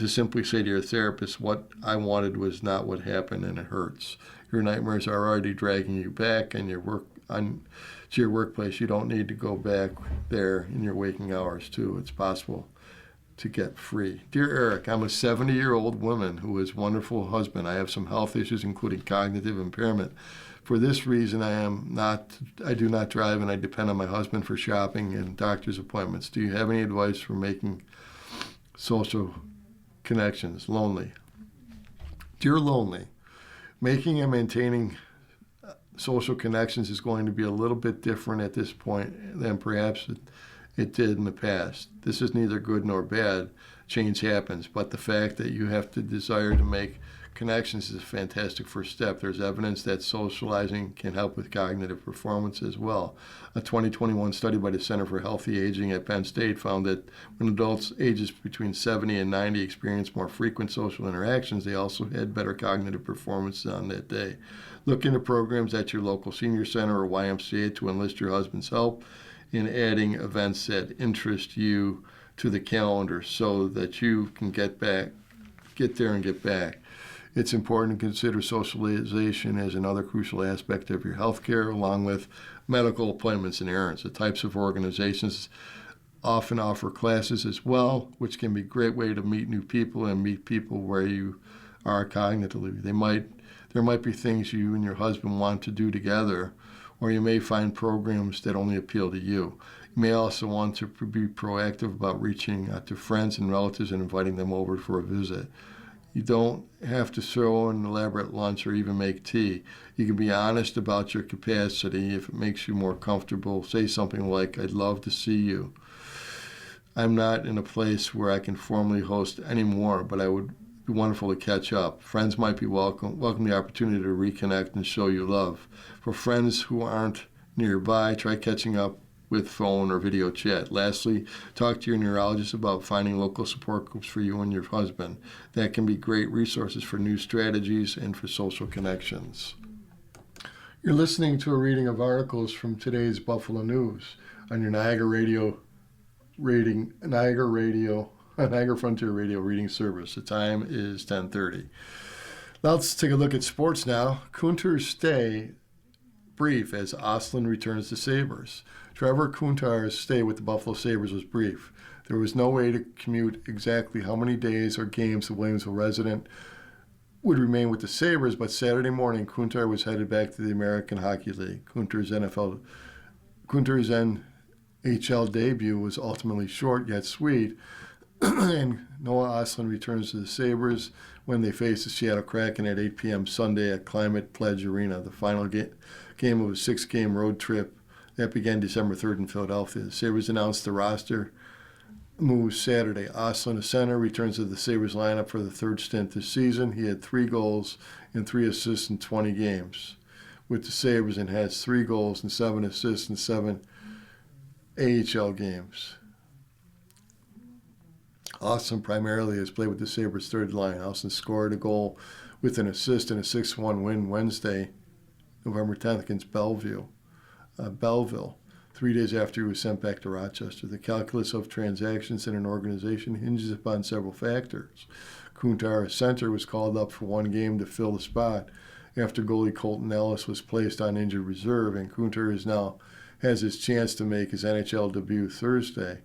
simply say to your therapist, what I wanted was not what happened and it hurts. Your nightmares are already dragging you back and to your workplace. You don't need to go back there in your waking hours too. It's possible to get free. Dear Eric, I'm a 70-year-old woman who is a wonderful husband. I have some health issues, including cognitive impairment. For this reason, I do not drive, and I depend on my husband for shopping and doctor's appointments. Do you have any advice for making social connections? Lonely. Dear Lonely, making and maintaining social connections is going to be a little bit different at this point than perhaps it did in the past. This is neither good nor bad. Change happens, but the fact that you have to desire to make connections is a fantastic first step. There's evidence that socializing can help with cognitive performance as well. A 2021 study by the Center for Healthy Aging at Penn State found that when adults ages between 70 and 90 experienced more frequent social interactions, they also had better cognitive performance on that day. Look into programs at your local senior center or YMCA to enlist your husband's help in adding events that interest you to the calendar so that you can get there and get back. It's important to consider socialization as another crucial aspect of your health care, along with medical appointments and errands. The types of organizations often offer classes as well, which can be a great way to meet new people and meet people where you are cognitively. There might be things you and your husband want to do together, or you may find programs that only appeal to you. You may also want to be proactive about reaching out to friends and relatives and inviting them over for a visit. You don't have to throw an elaborate lunch or even make tea. You can be honest about your capacity. If it makes you more comfortable, say something like, I'd love to see you. I'm not in a place where I can formally host anymore, but I would be wonderful to catch up. Friends might be welcome the opportunity to reconnect and show you love. For friends who aren't nearby, try catching up with phone or video chat. Lastly, talk to your neurologist about finding local support groups for you and your husband. That can be great resources for new strategies and for social connections. You're listening to a reading of articles from today's Buffalo News on your Niagara Frontier Radio reading service. The time is 10:30. Let's take a look at sports now. Kuntar's stay brief as Ostlund returns to Sabres. Trevor Kuntar's stay with the Buffalo Sabres was brief. There was no way to commute exactly how many days or games the Williamsville resident would remain with the Sabres, but Saturday morning, Kuntar was headed back to the American Hockey League. Kuntar's NHL debut was ultimately short yet sweet, and Noah Ostlund returns to the Sabres when they face the Seattle Kraken at 8 p.m. Sunday at Climate Pledge Arena, the final game of a 6-game road trip that began December 3rd in Philadelphia. The Sabres announced the roster moves Saturday. Ostlund, a center, returns to the Sabres lineup for the third stint this season. He had 3 goals and 3 assists in 20 games with the Sabres and has 3 goals and 7 assists in 7 AHL games. Ostlund primarily has played with the Sabres' third line. Ostlund scored a goal with an assist in a 6-1 win Wednesday, November 10th against Belleville, 3 days after he was sent back to Rochester. The calculus of transactions in an organization hinges upon several factors. Kuntar, a center, was called up for 1 game to fill the spot after goalie Colton Ellis was placed on injured reserve, and Kuntar has his chance to make his NHL debut Thursday.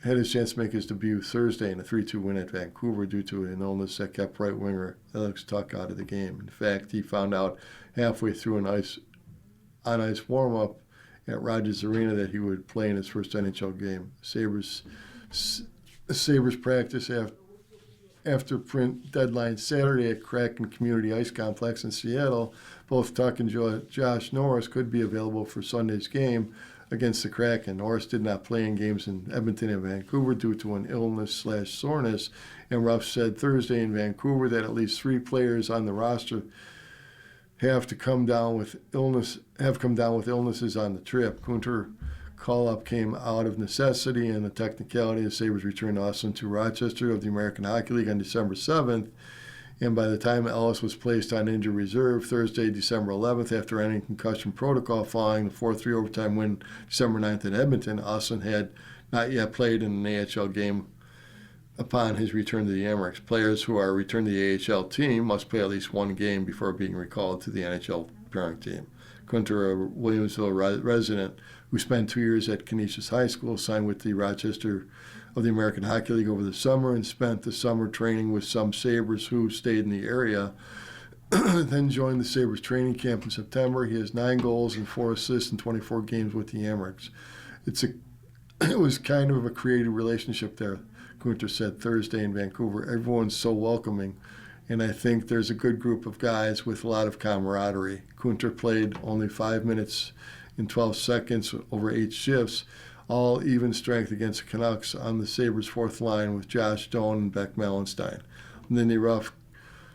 In a 3-2 win at Vancouver due to an illness that kept right winger Alex Tuch out of the game. In fact, he found out halfway through an on-ice warm-up at Rogers Arena that he would play in his first NHL game. Sabres practice after print deadline Saturday at Kraken Community Ice Complex in Seattle. Both Tuch and Josh Norris could be available for Sunday's game against the Kraken. Norris did not play in games in Edmonton and Vancouver due to an illness/soreness, and Ruff said Thursday in Vancouver that at least 3 players on the roster have come down with illnesses on the trip. Kuntar call-up came out of necessity and the technicality. The Sabres returned Ostlund to Rochester of the American Hockey League on December 7th, and by the time Ellis was placed on injured reserve Thursday, December 11th, after ending concussion protocol following the 4-3 overtime win December 9th in Edmonton, Ostlund had not yet played in an AHL game upon his return to the Amerks. Players who are returned to the AHL team must play at least 1 game before being recalled to the NHL parent team. Kuntar, a Williamsville resident who spent 2 years at Canisius High School, signed with the Rochester of the American Hockey League over the summer and spent the summer training with some Sabres who stayed in the area. Then joined the Sabres training camp in September. He has 9 goals and 4 assists in 24 games with the Amerks. It was kind of a creative relationship there, Kuntar said Thursday in Vancouver. Everyone's so welcoming, and I think there's a good group of guys with a lot of camaraderie. Kuntar played only 5 minutes and 12 seconds over 8 shifts, all even strength against the Canucks on the Sabres' 4th line with Josh Stone and Beck Mellenstein. Lindy Ruff,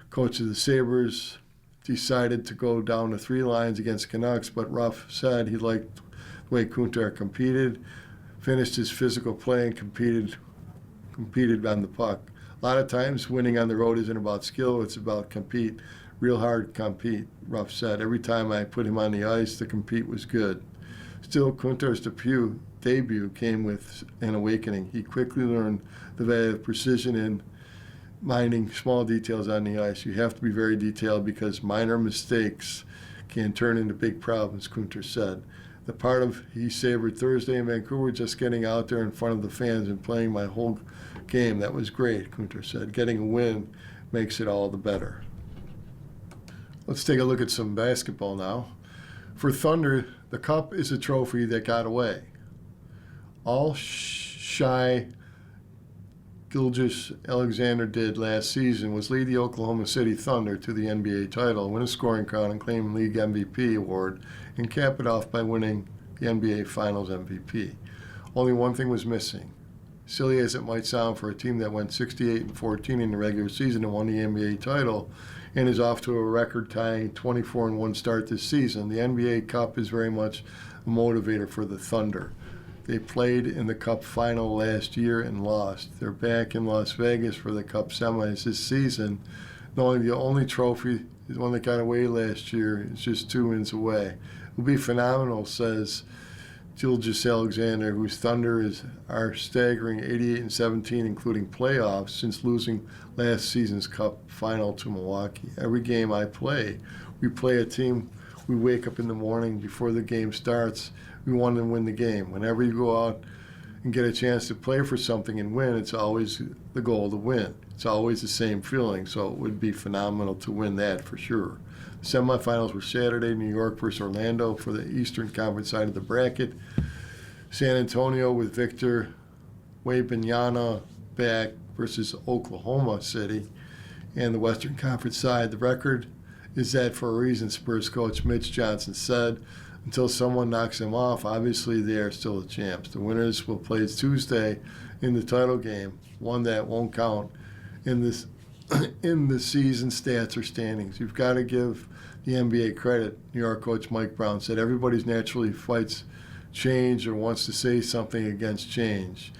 coach of the Sabres, decided to go down to 3 lines against the Canucks, but Ruff said he liked the way Kuntar competed, finished his physical play, and competed on the puck. A lot of times winning on the road isn't about skill, it's about compete. Real hard compete, Ruff said. Every time I put him on the ice, the compete was good. Still, Kuntar's debut came with an awakening. He quickly learned the value of precision in minding small details on the ice. You have to be very detailed because minor mistakes can turn into big problems, Kuntar said. The part of he savored Thursday in Vancouver, just getting out there in front of the fans and playing my whole game. That was great, Kuntar said. Getting a win makes it all the better. Let's take a look at some basketball now. For Thunder, the cup is a trophy that got away. All Shai Gilgeous-Alexander did last season was lead the Oklahoma City Thunder to the NBA title, win a scoring crown, and claim league MVP award, and cap it off by winning the NBA Finals MVP. Only one thing was missing: silly as it might sound for a team that went 68-14 in the regular season and won the NBA title and is off to a record-tying 24-1 start this season, the NBA Cup is very much a motivator for the Thunder. They played in the Cup final last year and lost. They're back in Las Vegas for the Cup semis this season, knowing the only trophy is one that got away last year. It's just 2 wins away. It will be phenomenal, says Gilgeous Alexander, whose Thunder are staggering 88-17, including playoffs, since losing last season's Cup final to Milwaukee. Every game I play, we play a team. We wake up in the morning before the game starts. We want to win the game. Whenever you go out and get a chance to play for something and win, it's always the goal to win. It's always the same feeling, so it would be phenomenal to win that for sure. The semifinals were Saturday, New York versus Orlando for the Eastern Conference side of the bracket. San Antonio with Victor Wembanyama back versus Oklahoma City. And the Western Conference side, the record is that for a reason, Spurs coach Mitch Johnson said. Until someone knocks them off, obviously they are still the champs. The winners will play Tuesday in the title game, one that won't count in this in the season stats or standings. You've got to give the NBA credit. New York coach Mike Brown said everybody's naturally fights change or wants to say something against change.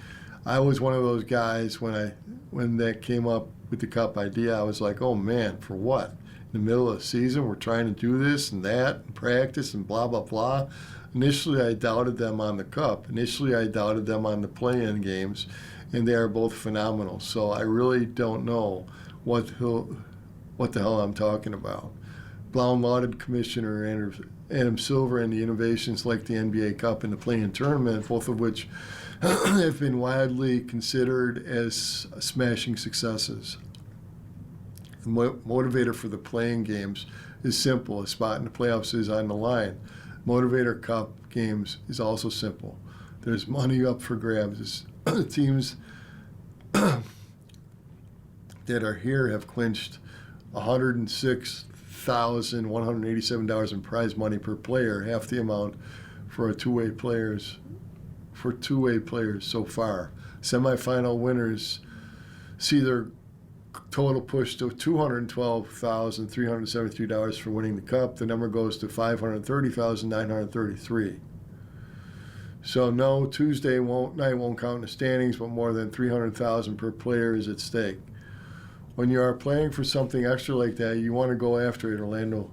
I was one of those guys when that came up with the Cup idea. I was like, oh man, for what? In the middle of the season, we're trying to do this and that and practice and blah, blah, blah. Initially, I doubted them on the Cup. Initially, I doubted them on the play-in games, and they are both phenomenal. So I really don't know what the hell I'm talking about. Brown lauded Commissioner Adam Silver and the innovations like the NBA Cup and the play-in tournament, both of which have been widely considered as smashing successes. The motivator for the playing games is simple. A spot in the playoffs is on the line. Motivator Cup games is also simple. There's money up for grabs. Teams that are here have clinched $106,187 in prize money per player, half the amount for two-way players so far. Semifinal winners see their total push to $212,373 for winning the Cup. The number goes to $530,933. So no, Tuesday night won't count in the standings, but more than $300,000 per player is at stake. When you are playing for something extra like that, you want to go after it, Orlando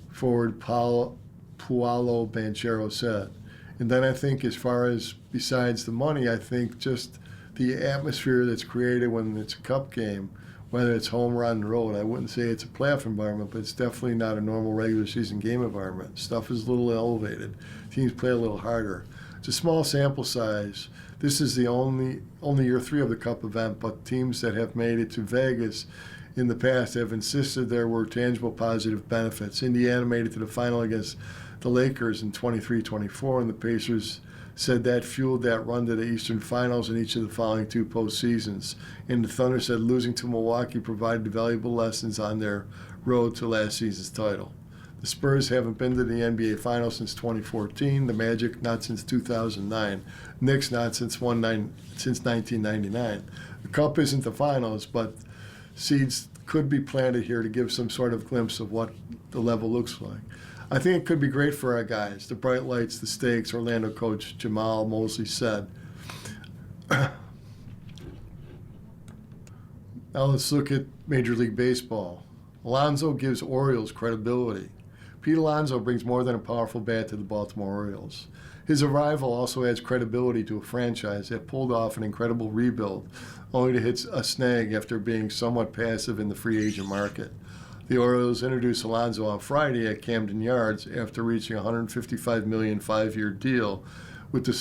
forward Paolo Banchero said. And then I think as far as besides the money, I think just the atmosphere that's created when it's a Cup game, whether it's home or on the road. I wouldn't say it's a playoff environment, but it's definitely not a normal regular season game environment. Stuff is a little elevated. Teams play a little harder. It's a small sample size. This is the only year 3 of the Cup event, but teams that have made it to Vegas in the past have insisted there were tangible positive benefits. Indiana made it to the final against the Lakers in 23-24, and the Pacers said that fueled that run to the Eastern Finals in each of the following 2 postseasons. And the Thunder said losing to Milwaukee provided valuable lessons on their road to last season's title. The Spurs haven't been to the NBA Finals since 2014, the Magic not since 2009, Knicks not since 1999. The Cup isn't the Finals, but seeds could be planted here to give some sort of glimpse of what the level looks like. I think it could be great for our guys, the bright lights, the stakes, Orlando coach Jamal Mosley said. Now let's look at Major League Baseball. Alonso gives Orioles credibility. Pete Alonso brings more than a powerful bat to the Baltimore Orioles. His arrival also adds credibility to a franchise that pulled off an incredible rebuild, only to hit a snag after being somewhat passive in the free agent market. The Orioles introduced Alonso on Friday at Camden Yards after reaching a $155 million 5-year deal with the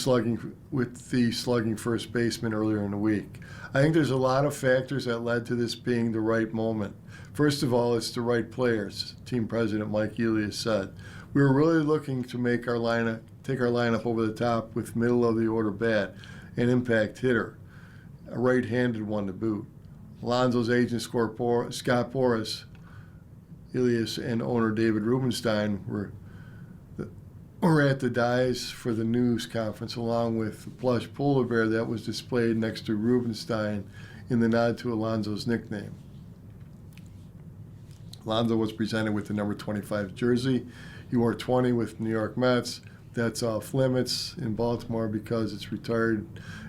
slugging first baseman earlier in the week. I think there's a lot of factors that led to this being the right moment. First of all, it's the right players, team president Mike Elias said. We were really looking to take our lineup over the top with middle of the order bat, an impact hitter, a right-handed one to boot. Alonso's agent Scott Boras, Elias and owner David Rubenstein were were at the dais for the news conference, along with the plush polar bear that was displayed next to Rubenstein in the nod to Alonso's nickname. Alonso was presented with the number 25 jersey. He wore 20 with New York Mets. That's off limits in Baltimore because it's retired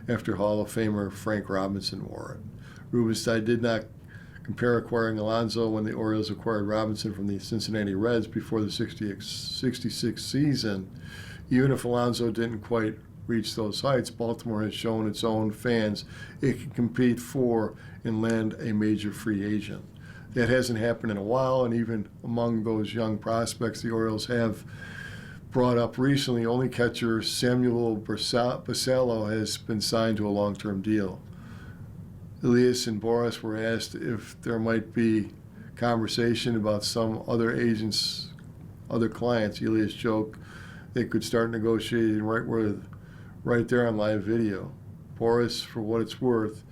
after Hall of Famer Frank Robinson wore it. Rubenstein did not compare acquiring Alonso when the Orioles acquired Robinson from the Cincinnati Reds before the 66 season. Even if Alonso didn't quite reach those heights, Baltimore has shown its own fans it can compete for and land a major free agent. That hasn't happened in a while, and even among those young prospects the Orioles have brought up recently, only catcher Samuel Basallo has been signed to a long-term deal. Elias and Boras were asked if there might be conversation about some other agents, other clients. Elias joked they could start negotiating right there on live video. Boras, for what it's worth,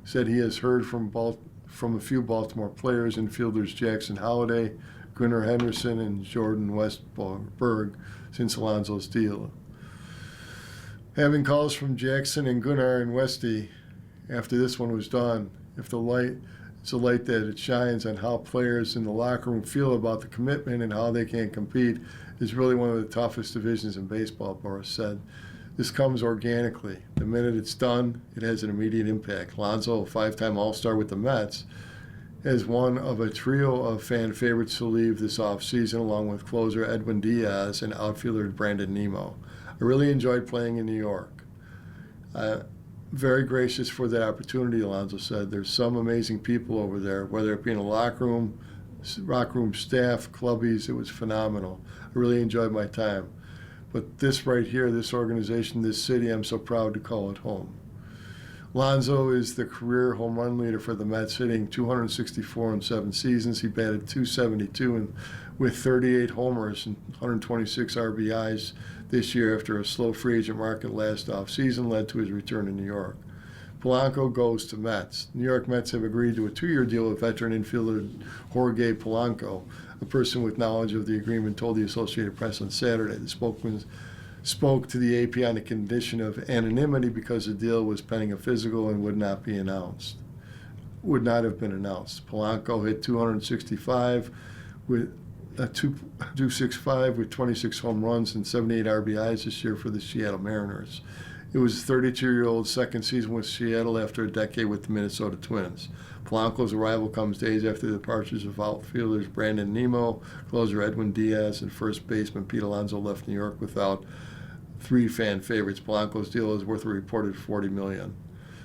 said he has heard from a few Baltimore players, infielders Jackson Holliday, Gunnar Henderson, and Jordan Westberg since Alonso's deal. Having calls from Jackson and Gunnar and Westy after this one was done, it's a light that it shines on how players in the locker room feel about the commitment and how they can compete is really one of the toughest divisions in baseball, Boras said. This comes organically. The minute it's done, it has an immediate impact. Alonso, a five-time All-Star with the Mets, is one of a trio of fan favorites to leave this offseason, along with closer Edwin Diaz and outfielder Brandon Nimmo. I really enjoyed playing in New York. Very gracious for that opportunity, Alonso said. There's some amazing people over there, whether it be in a locker room staff, clubbies. It was phenomenal. I really enjoyed my time. But this right here, this organization, this city, I'm so proud to call it home. Alonso is the career home run leader for the Mets, hitting 264 in 7 seasons. He batted .272 with 38 homers and 126 RBIs this year after a slow free agent market last offseason led to his return to New York. Polanco goes to Mets. New York Mets have agreed to a 2-year deal with veteran infielder Jorge Polanco. A person with knowledge of the agreement told the Associated Press on Saturday. The spokesman spoke to the AP on the condition of anonymity because the deal was pending a physical and would not have been announced. Polanco hit 265 with 265 with 26 home runs and 78 RBIs this year for the Seattle Mariners. It was his 32-year-old second season with Seattle after a decade with the Minnesota Twins. Polanco's arrival comes days after the departures of outfielders Brandon Nimmo, closer Edwin Diaz, and first baseman Pete Alonso left New York without 3 fan favorites. Polanco's deal is worth a reported $40 million.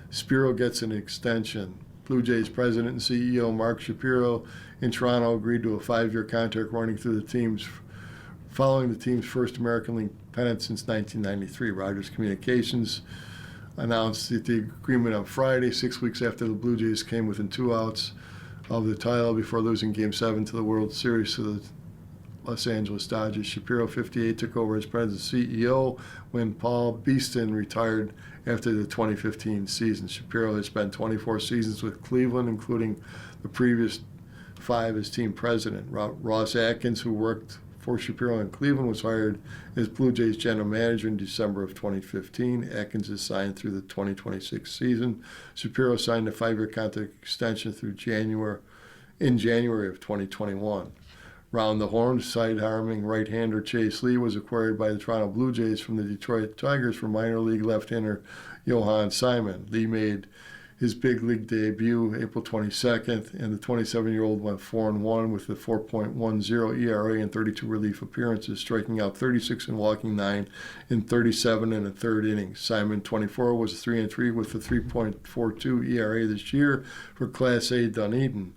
Spiro gets an extension. Blue Jays president and CEO Mark Shapiro in Toronto agreed to a 5-year contract running through following the team's first American League pennant since 1993. Rogers Communications announced the agreement on Friday, 6 weeks after the Blue Jays came within 2 outs of the title before losing Game 7 to the World Series to the Los Angeles Dodgers. Shapiro, 58, took over as president and CEO when Paul Beeston retired after the 2015 season. Shapiro has spent 24 seasons with Cleveland, including the previous 5 as team president. Ross Atkins, who worked for Shapiro in Cleveland, was hired as Blue Jays general manager in December of 2015. Atkins is signed through the 2026 season. Shapiro signed a 5-year contract extension through January of 2021. Round the horn, side-arming right-hander Chase Lee was acquired by the Toronto Blue Jays from the Detroit Tigers for minor league left-hander Johan Simon. Lee made his big league debut April 22nd, and the 27-year-old went 4-1 with a 4.10 ERA and 32 relief appearances, striking out 36 and walking 9 in 37 and a third innings. Simon, 24, was 3-3 with a 3.42 ERA this year for Class A Dunedin,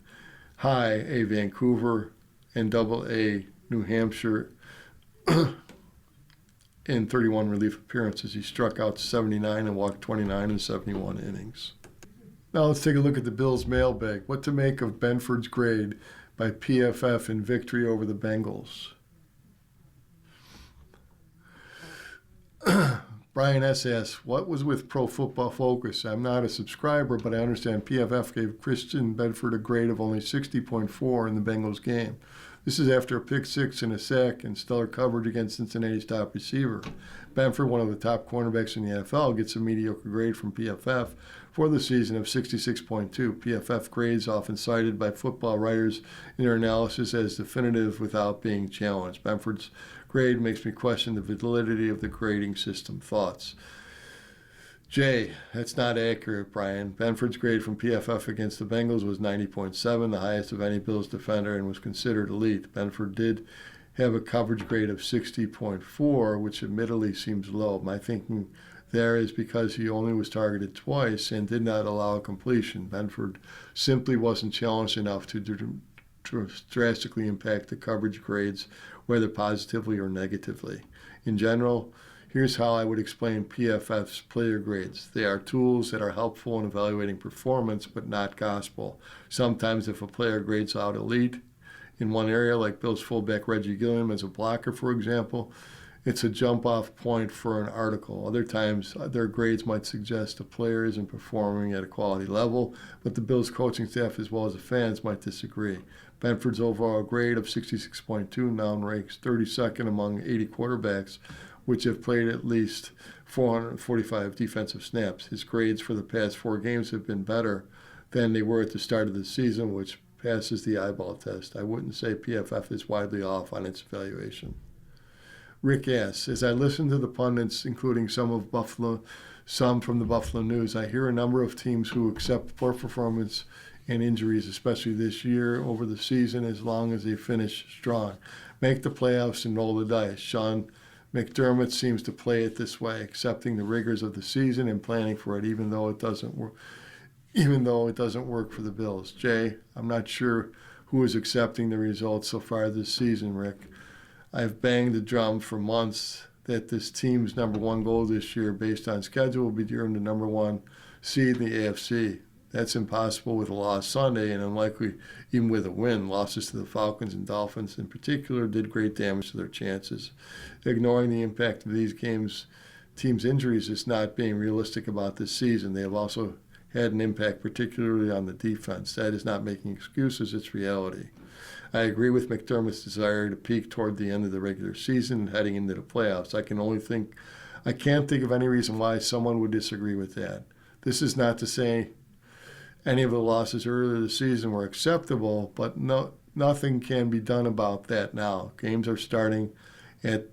High A Vancouver, and Double A New Hampshire in 31 relief appearances. He struck out 79 and walked 29 in 71 innings. Now let's take a look at the Bills mailbag. What to make of Benford's grade by PFF in victory over the Bengals? Brian S. asks, what was with Pro Football Focus? I'm not a subscriber, but I understand PFF gave Christian Benford a grade of only 60.4 in the Bengals game. This is after a pick six and a sack and stellar coverage against Cincinnati's top receiver. Benford, one of the top cornerbacks in the NFL, gets a mediocre grade from PFF for the season of 66.2. PFF grades often cited by football writers in their analysis as definitive without being challenged. Benford's grade makes me question the validity of the grading system. Thoughts? Jay, that's not accurate, Brian. Benford's grade from PFF against the Bengals was 90.7, the highest of any Bills defender, and was considered elite. Benford did have a coverage grade of 60.4, which admittedly seems low. My thinking there is because he only was targeted twice and did not allow a completion. Benford simply wasn't challenged enough to drastically impact the coverage grades, whether positively or negatively. In general, here's how I would explain PFF's player grades. They are tools that are helpful in evaluating performance, but not gospel. Sometimes if a player grades out elite in one area, like Bills fullback Reggie Gilliam as a blocker, for example, it's a jump-off point for an article. Other times, their grades might suggest a player isn't performing at a quality level, but the Bills coaching staff as well as the fans might disagree. Benford's overall grade of 66.2 now ranks 32nd among 80 quarterbacks, which have played at least 445 defensive snaps. His grades for the past 4 games have been better than they were at the start of the season, which passes the eyeball test. I wouldn't say PFF is widely off on its evaluation. Rick asks, as I listen to the pundits, including some from the Buffalo News, I hear a number of teams who accept poor performance and injuries, especially this year, over the season, as long as they finish strong. Make the playoffs and roll the dice. Sean McDermott seems to play it this way, accepting the rigors of the season and planning for it, even though it doesn't work for the Bills. Jay, I'm not sure who is accepting the results so far this season, Rick. I've banged the drum for months that this team's number one goal this year, based on schedule, will be to earn the number one seed in the AFC. That's impossible with a loss Sunday, and unlikely even with a win. Losses to the Falcons and Dolphins in particular did great damage to their chances. Ignoring the impact of these teams' injuries is not being realistic about this season. They have also had an impact, particularly on the defense. That is not making excuses, it's reality. I agree with McDermott's desire to peak toward the end of the regular season and heading into the playoffs. I can't think of any reason why someone would disagree with that. This is not to say any of the losses earlier this season were acceptable, but nothing can be done about that now. Bills are staring at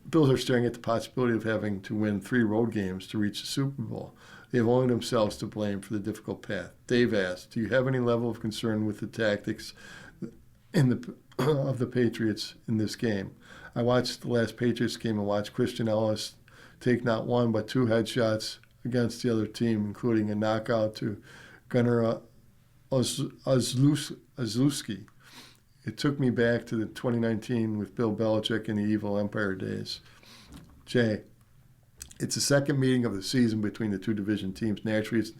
the possibility of having to win 3 road games to reach the Super Bowl. They have only themselves to blame for the difficult path. Dave asked, do you have any level of concern with the tactics of the Patriots in this game? I watched the last Patriots game and watched Christian Ellis take not 1 but 2 headshots against the other team, including a knockout to Gunnar Olszewski. It took me back to the 2019 with Bill Belichick in the evil Empire days. Jay, it's the second meeting of the season between the 2 division teams. Naturally, it's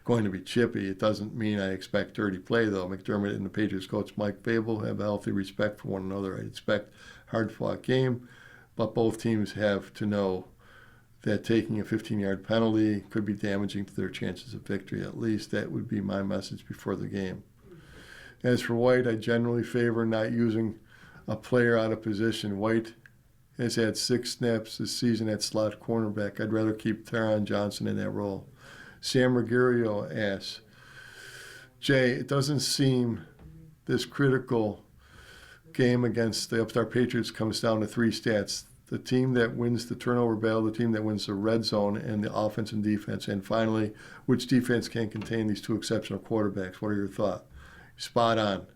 going to be chippy. It doesn't mean I expect dirty play, though. McDermott and the Patriots coach Mike Babel have a healthy respect for one another. I expect hard-fought game, but both teams have to know that taking a 15-yard penalty could be damaging to their chances of victory. At least that would be my message before the game. As for White, I generally favor not using a player out of position. White has had 6 snaps this season at slot cornerback. I'd rather keep Taron Johnson in that role. Sam Ruggiero asks, Jay, it doesn't seem this critical game against the upstart Patriots comes down to 3 stats. The team that wins the turnover battle, the team that wins the red zone, and the offense and defense. And finally, which defense can contain these 2 exceptional quarterbacks? What are your thoughts? Spot on,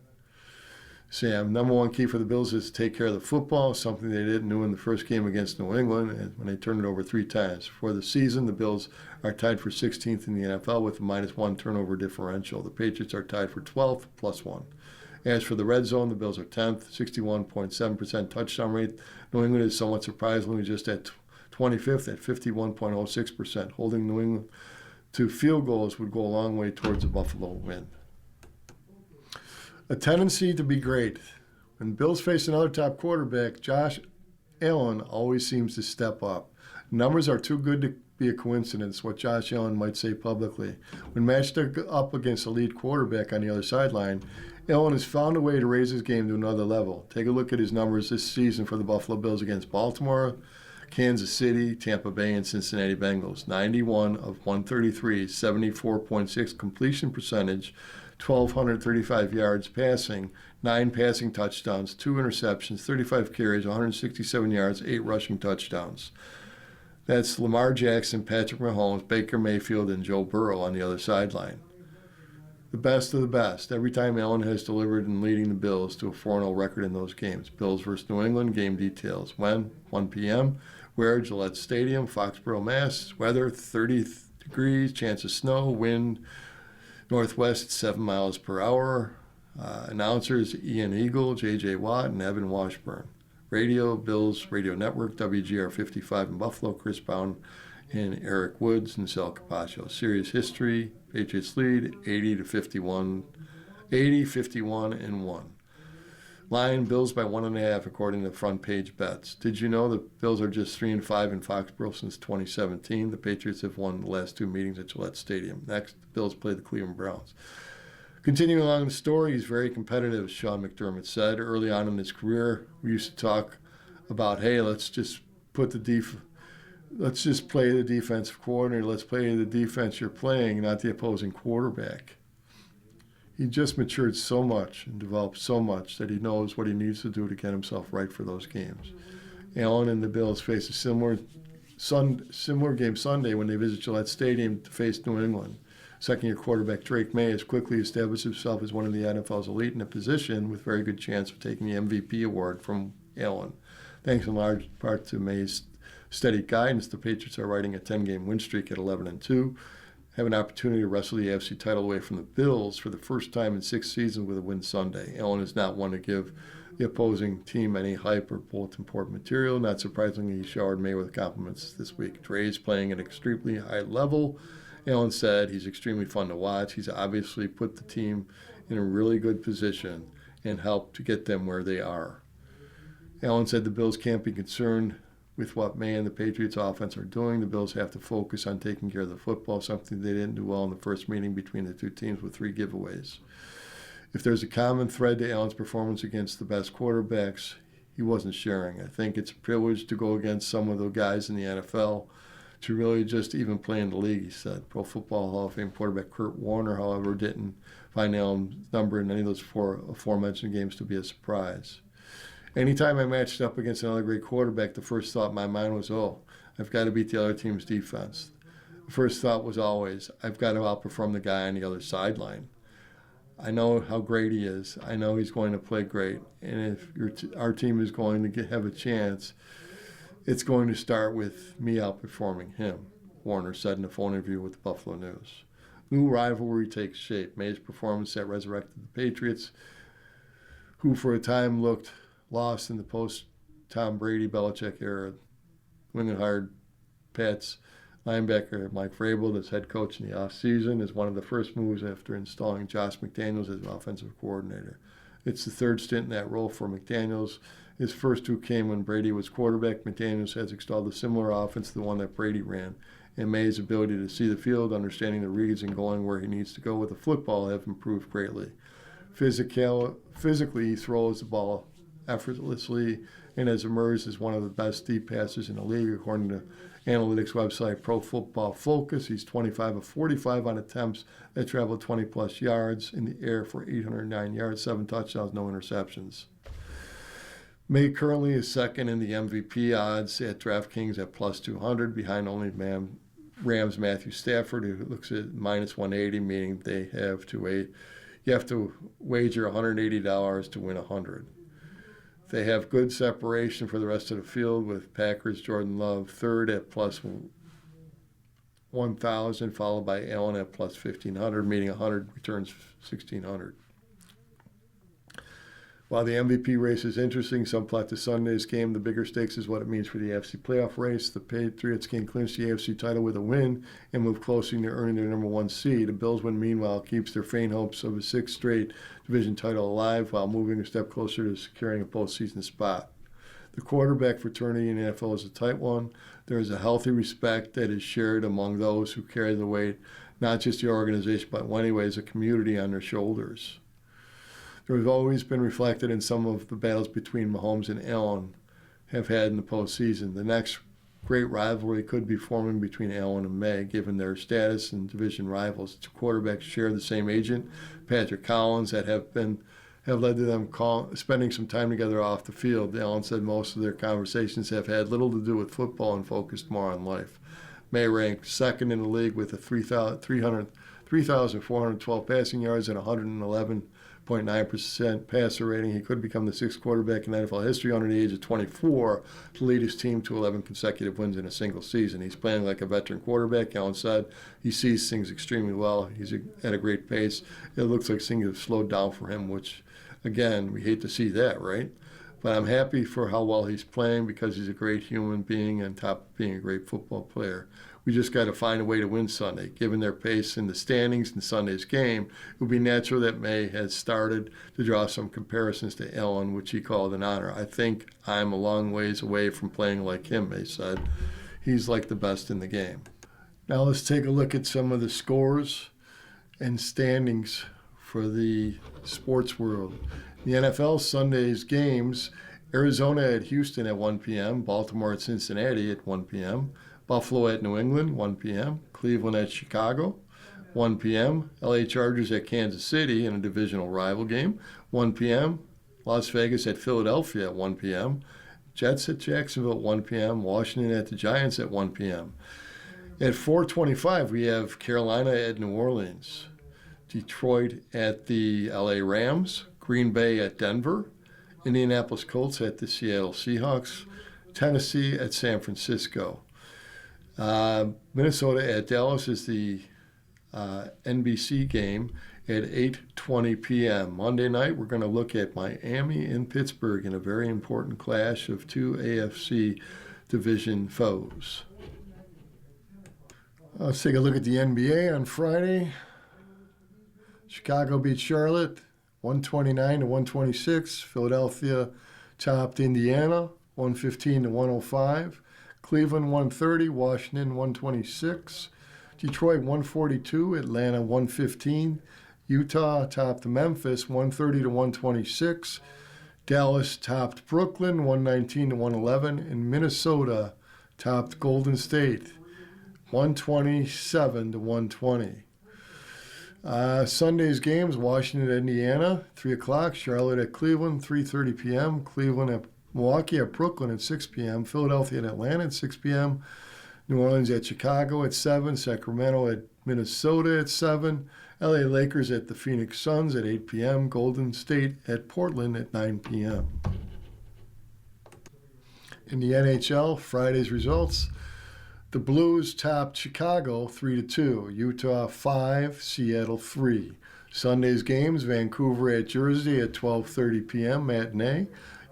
Sam. Number one key for the Bills is to take care of the football, something they didn't do in the first game against New England and when they turned it over 3 times. For the season, the Bills are tied for 16th in the NFL with a -1 turnover differential. The Patriots are tied for 12th, +1. As for the red zone, the Bills are 10th, 61.7% touchdown rate. New England is somewhat surprisingly just at 25th at 51.06%. Holding New England to field goals would go a long way towards a Buffalo win. A tendency to be great. When Bills face another top quarterback, Josh Allen always seems to step up. Numbers are too good to be a coincidence, what Josh Allen might say publicly. When matched up against a lead quarterback on the other sideline, Allen has found a way to raise his game to another level. Take a look at his numbers this season for the Buffalo Bills against Baltimore, Kansas City, Tampa Bay, and Cincinnati Bengals. 91 of 133, 74.6 completion percentage, 1,235 yards passing, 9 passing touchdowns, 2 interceptions, 35 carries, 167 yards, 8 rushing touchdowns. That's Lamar Jackson, Patrick Mahomes, Baker Mayfield, and Joe Burrow on the other sideline. The best of the best. Every time Allen has delivered and leading the Bills to a 4-0 record in those games. Bills versus New England, game details. When? 1 p.m. Where? Gillette Stadium, Foxborough, Mass. Weather, 30 degrees, chance of snow, wind, northwest 7 miles per hour. Announcers, Ian Eagle, J.J. Watt, and Evan Washburn. Radio, Bills Radio Network, WGR 55 in Buffalo, Chris Brown and Eric Woods and Sal Capaccio. Series history, Patriots lead 80-51, 50-51-1. Line, Bills by 1.5 according to Front Page Bets. Did you know the Bills are just 3-5 in Foxborough since 2017? The Patriots have won the last 2 meetings at Gillette Stadium. Next, the Bills play the Cleveland Browns. Continuing along the story, he's very competitive, Sean McDermott said. Early on in his career, we used to talk about, hey, let's just play the defensive coordinator. Let's play the defense you're playing, not the opposing quarterback. He just matured so much and developed so much that he knows what he needs to do to get himself right for those games. Allen and the Bills face a similar game Sunday when they visit Gillette Stadium to face New England. Second-year quarterback Drake May has quickly established himself as one of the NFL's elite in a position with very good chance of taking the MVP award from Allen. Thanks in large part to May's steady guidance, the Patriots are riding a 10-game win streak at 11-2, have an opportunity to wrestle the AFC title away from the Bills for the first time in 6 seasons with a win Sunday. Allen is not one to give the opposing team any hype or bulletin board material. Not surprisingly, he showered May with compliments this week. Dre's playing at an extremely high level. Allen said he's extremely fun to watch. He's obviously put the team in a really good position and helped to get them where they are. Allen said the Bills can't be concerned with what May and the Patriots offense are doing. The Bills have to focus on taking care of the football, something they didn't do well in the first meeting between the two teams with 3 giveaways. If there's a common thread to Allen's performance against the best quarterbacks, he wasn't sharing. I think it's a privilege to go against some of the guys in the NFL to really just even play in the league, he said. Pro Football Hall of Fame quarterback Kurt Warner, however, didn't find Allen's number in any of those aforementioned games to be a surprise. Anytime I matched up against another great quarterback, the first thought in my mind was, I've got to beat the other team's defense. The first thought was always, I've got to outperform the guy on the other sideline. I know how great he is. I know he's going to play great. And if our team is going to have a chance, it's going to start with me outperforming him, Warner said in a phone interview with the Buffalo News. New rivalry takes shape. May's performance that resurrected the Patriots, who for a time looked lost in the post-Tom Brady-Belichick era. New England hired Pats linebacker Mike Vrabel as head coach in the offseason as one of the first moves after installing Josh McDaniels as offensive coordinator. It's the 3rd stint in that role for McDaniels. His first 2 came when Brady was quarterback. McDaniels has installed a similar offense to the one that Brady ran, and May's ability to see the field, understanding the reads, and going where he needs to go with the football have improved greatly. Physically, he throws the ball effortlessly and has emerged as one of the best deep passers in the league, according to analytics website Pro Football Focus. He's 25 of 45 on attempts that travel 20-plus yards in the air for 809 yards, 7 touchdowns, no interceptions. May currently is second in the MVP odds at DraftKings at plus 200, behind only Rams' Matthew Stafford, who looks at minus 180, meaning you have to wager $180 to win 100. They have good separation for the rest of the field, with Packers' Jordan Love third at plus 1,000, followed by Allen at plus 1,500, meaning 100 returns 1,600. While the MVP race is interesting, some plot to Sunday's game. The bigger stakes is what it means for the AFC playoff race. The Patriots can clinch the AFC title with a win and move closer to earning their number 1 seed. The Bills win, meanwhile, keeps their faint hopes of a 6th straight division title alive while moving a step closer to securing a postseason spot. The quarterback fraternity in the NFL is a tight one. There is a healthy respect that is shared among those who carry the weight, not just the organization, but in many ways a community on their shoulders. There has always been reflected in some of the battles between Mahomes and Allen have had in the postseason. The next great rivalry could be forming between Allen and May, given their status and division rivals. The two quarterbacks share the same agent, Patrick Collins, that have led to them spending some time together off the field. Allen said most of their conversations have had little to do with football and focused more on life. May ranked second in the league with a 3,412 passing yards and 111.9% passer rating. He could become the sixth quarterback in NFL history under the age of 24 to lead his team to 11 consecutive wins in a single season. He's playing like a veteran quarterback, Allen said. He sees things extremely well. He's at a great pace. It looks like things have slowed down for him, which, again, we hate to see that, right? But I'm happy for how well he's playing because he's a great human being and on top of being a great football player. We just got to find a way to win Sunday. Given their pace in the standings in Sunday's game, it would be natural that May has started to draw some comparisons to Allen, which he called an honor. I think I'm a long ways away from playing like him, May said. He's like the best in the game. Now let's take a look at some of the scores and standings for the sports world. The NFL Sunday's games: Arizona at Houston at 1 p.m., Baltimore at Cincinnati at 1 p.m., Buffalo at New England, 1 p.m., Cleveland at Chicago, 1 p.m., LA Chargers at Kansas City in a divisional rival game, 1 p.m., Las Vegas at Philadelphia at 1 p.m., Jets at Jacksonville at 1 p.m., Washington at the Giants at 1 p.m. At 4:25, we have Carolina at New Orleans, Detroit at the LA Rams, Green Bay at Denver, Indianapolis Colts at the Seattle Seahawks, Tennessee at San Francisco. Minnesota at Dallas is the NBC game at 8:20 p.m. Monday night, we're going to look at Miami and Pittsburgh in a very important clash of two AFC division foes. Let's take a look at the NBA on Friday. Chicago beat Charlotte 129-126. Philadelphia topped Indiana 115-105. Cleveland 130, Washington 126. Detroit 142, Atlanta 115. Utah topped Memphis 130-126. Dallas topped Brooklyn 119-111. And Minnesota topped Golden State 127-120. Sunday's games: Washington at Indiana, 3 o'clock. Charlotte at Cleveland, 3:30 p.m. Cleveland at Milwaukee at Brooklyn at 6 p.m. Philadelphia at Atlanta at 6 p.m. New Orleans at Chicago at 7. Sacramento at Minnesota at 7. LA Lakers at the Phoenix Suns at 8 p.m. Golden State at Portland at 9 p.m. In the NHL, Friday's results: the Blues topped Chicago 3-2, Utah 5, Seattle 3. Sunday's games: Vancouver at Jersey at 12:30 p.m. matinee,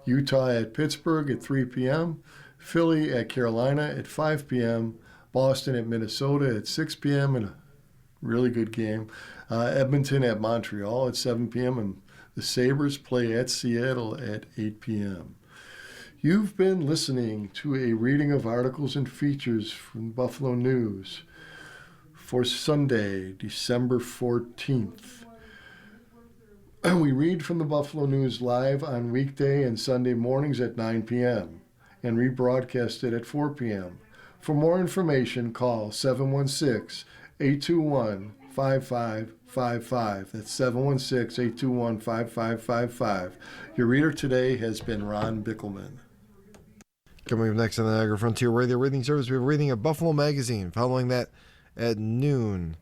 Utah at Pittsburgh at 3 p.m., Philly at Carolina at 5 p.m., Boston at Minnesota at 6 p.m. in a really good game, Edmonton at Montreal at 7 p.m., and the Sabres play at Seattle at 8 p.m. You've been listening to a reading of articles and features from Buffalo News for Sunday, December 14th. We read from the Buffalo News live on weekday and Sunday mornings at 9 p.m. and rebroadcast it at 4 p.m. For more information, call 716-821-5555. That's 716-821-5555. Your reader today has been Ron Bickelman. Coming up next on the Niagara Frontier Radio Reading Service, we have a reading of Buffalo Magazine. Following that, at noon,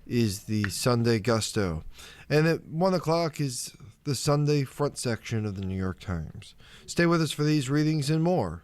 is the Sunday Gusto. And at 1 o'clock is the Sunday front section of the New York Times. Stay with us for these readings and more.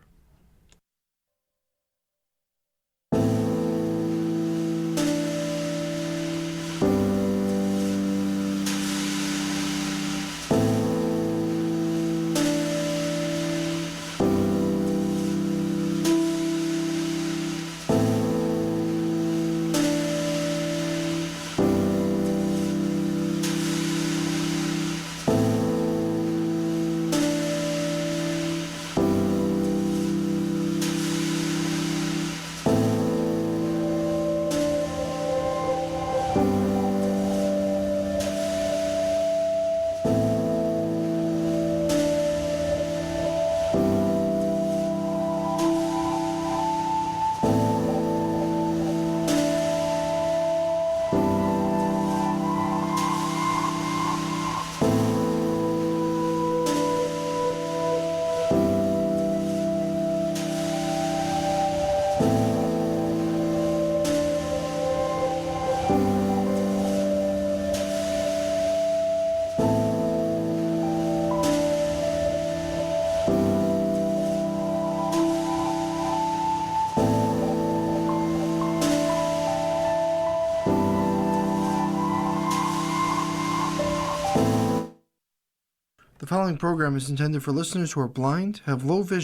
following program is intended for listeners who are blind, have low vision,